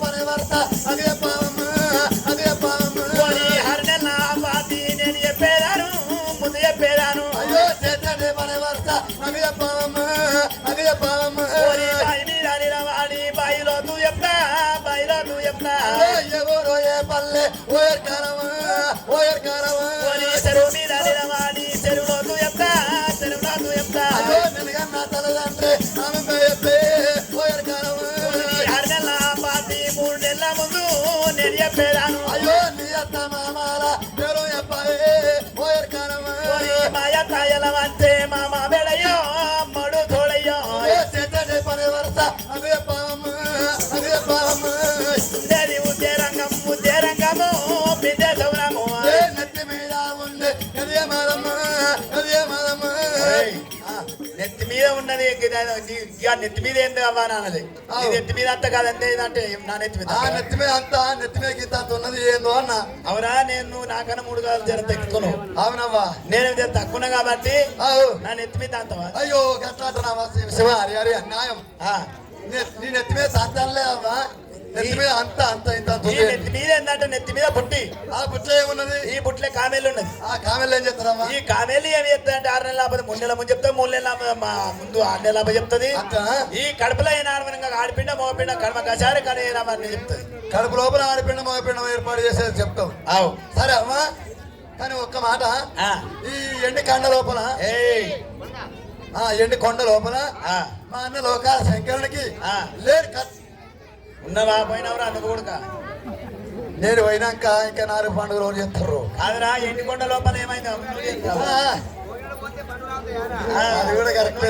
పరివర్త అది చెప్పావమ్మ హరినెల పాతి నేను చెప్పేదాను ముందు చెప్పేదాను అయ్యో చేతడే పరివర్త అది చెప్పావమ్మ బాయి మీద నిలవాడి బాయిలో తూ చెప్తా ఎవరో ఏ పల్లె ఓయర్ కాలమా చెరువు మీద నిలవాడి చెరువులో తూ చెప్తా అయ్యో నిన్నగన్నా తల్లిదండ్రి నామం పేయపే ఓయర్ కాలమా హరినెల పాతి 3 నెలల ముందు నేను చెప్పేదాను అయ్యో నీ అత్త మామాల పేరు చెప్పాయే ఓయర్ కాలమా మాయ తాయల వంచే మా మాబేడయ్యో మడు తోడయ్యో చేతడే పరివర్త అది చెప్పావమ్మ ఉద్దే రంగము బిడ్డే సౌరము నెత్తి మీద ఉండే ఎదే మాదమ్మ నెత్తి మీద ఉన్నది నెత్తి మీద ఏంది అవ్వా నాన్నది నెత్తి మీద అంత కాదంటే అంటే నా నెత్తి మీద నెత్తి మీద అంతా నెత్తి మీద గీత అంత ఉన్నది ఏందో అన్న అవునా నేను నాకన్నా 3 కాలు జర తెక్కును అవునవ్వా నేను తక్కువ కాబట్టి అవు నా నెత్తి మీద అంతవా అయ్యో గట్లాటనావా శివ హరి అన్యాయం నీ నెత్తి మీద తాతాలే అవ్వా నెత్తి మీద అంత అంత ఇంత అంత ఈ ఉంది. నెత్తి మీద ఏంటంటే నెత్తి మీద బుట్టి, ఆ బుట్ట ఏమున్నది? ఈ బుట్లే కామేలు ఉన్నది. ఆ కామెల్ ఏం చేస్తారమ్మా? ఈ కామేలు ఏమి చెప్తాయంటే 6 నెలల లాభం 3 నెలల ముందు చెప్తా, 3 నెలల ముందు 6 నెలల లాభం చెప్తుంది. అంతేనా? ఈ కడుపులో అయిన ఆడమనంగా ఆడిపిండ మోపిండ కడమ కసారి కానీ చెప్తుంది. కడుపు లోపల ఆడిపిండం మగపిండం ఏర్పాటు చేసేది చెప్తాం. అవు సరే అమ్మా, కానీ ఒక్క మాట, ఆ. ఈ ఎండి కండ లోపల ఏయ్ ఆ ఎండి కొండ లోపల ఆ. మా అన్న లోకాల శంకరునికి ఆ. లేడు ఉన్నవా పోయినవరా నువ్వు కూడా నేను పోయినాక ఇంకా 4 పండుగ రోజు చేస్తారు. కాదురా ఎండికొండ లోపల ఏమైంది నువ్వు చెప్తావా? అది కూడా కరెక్టే.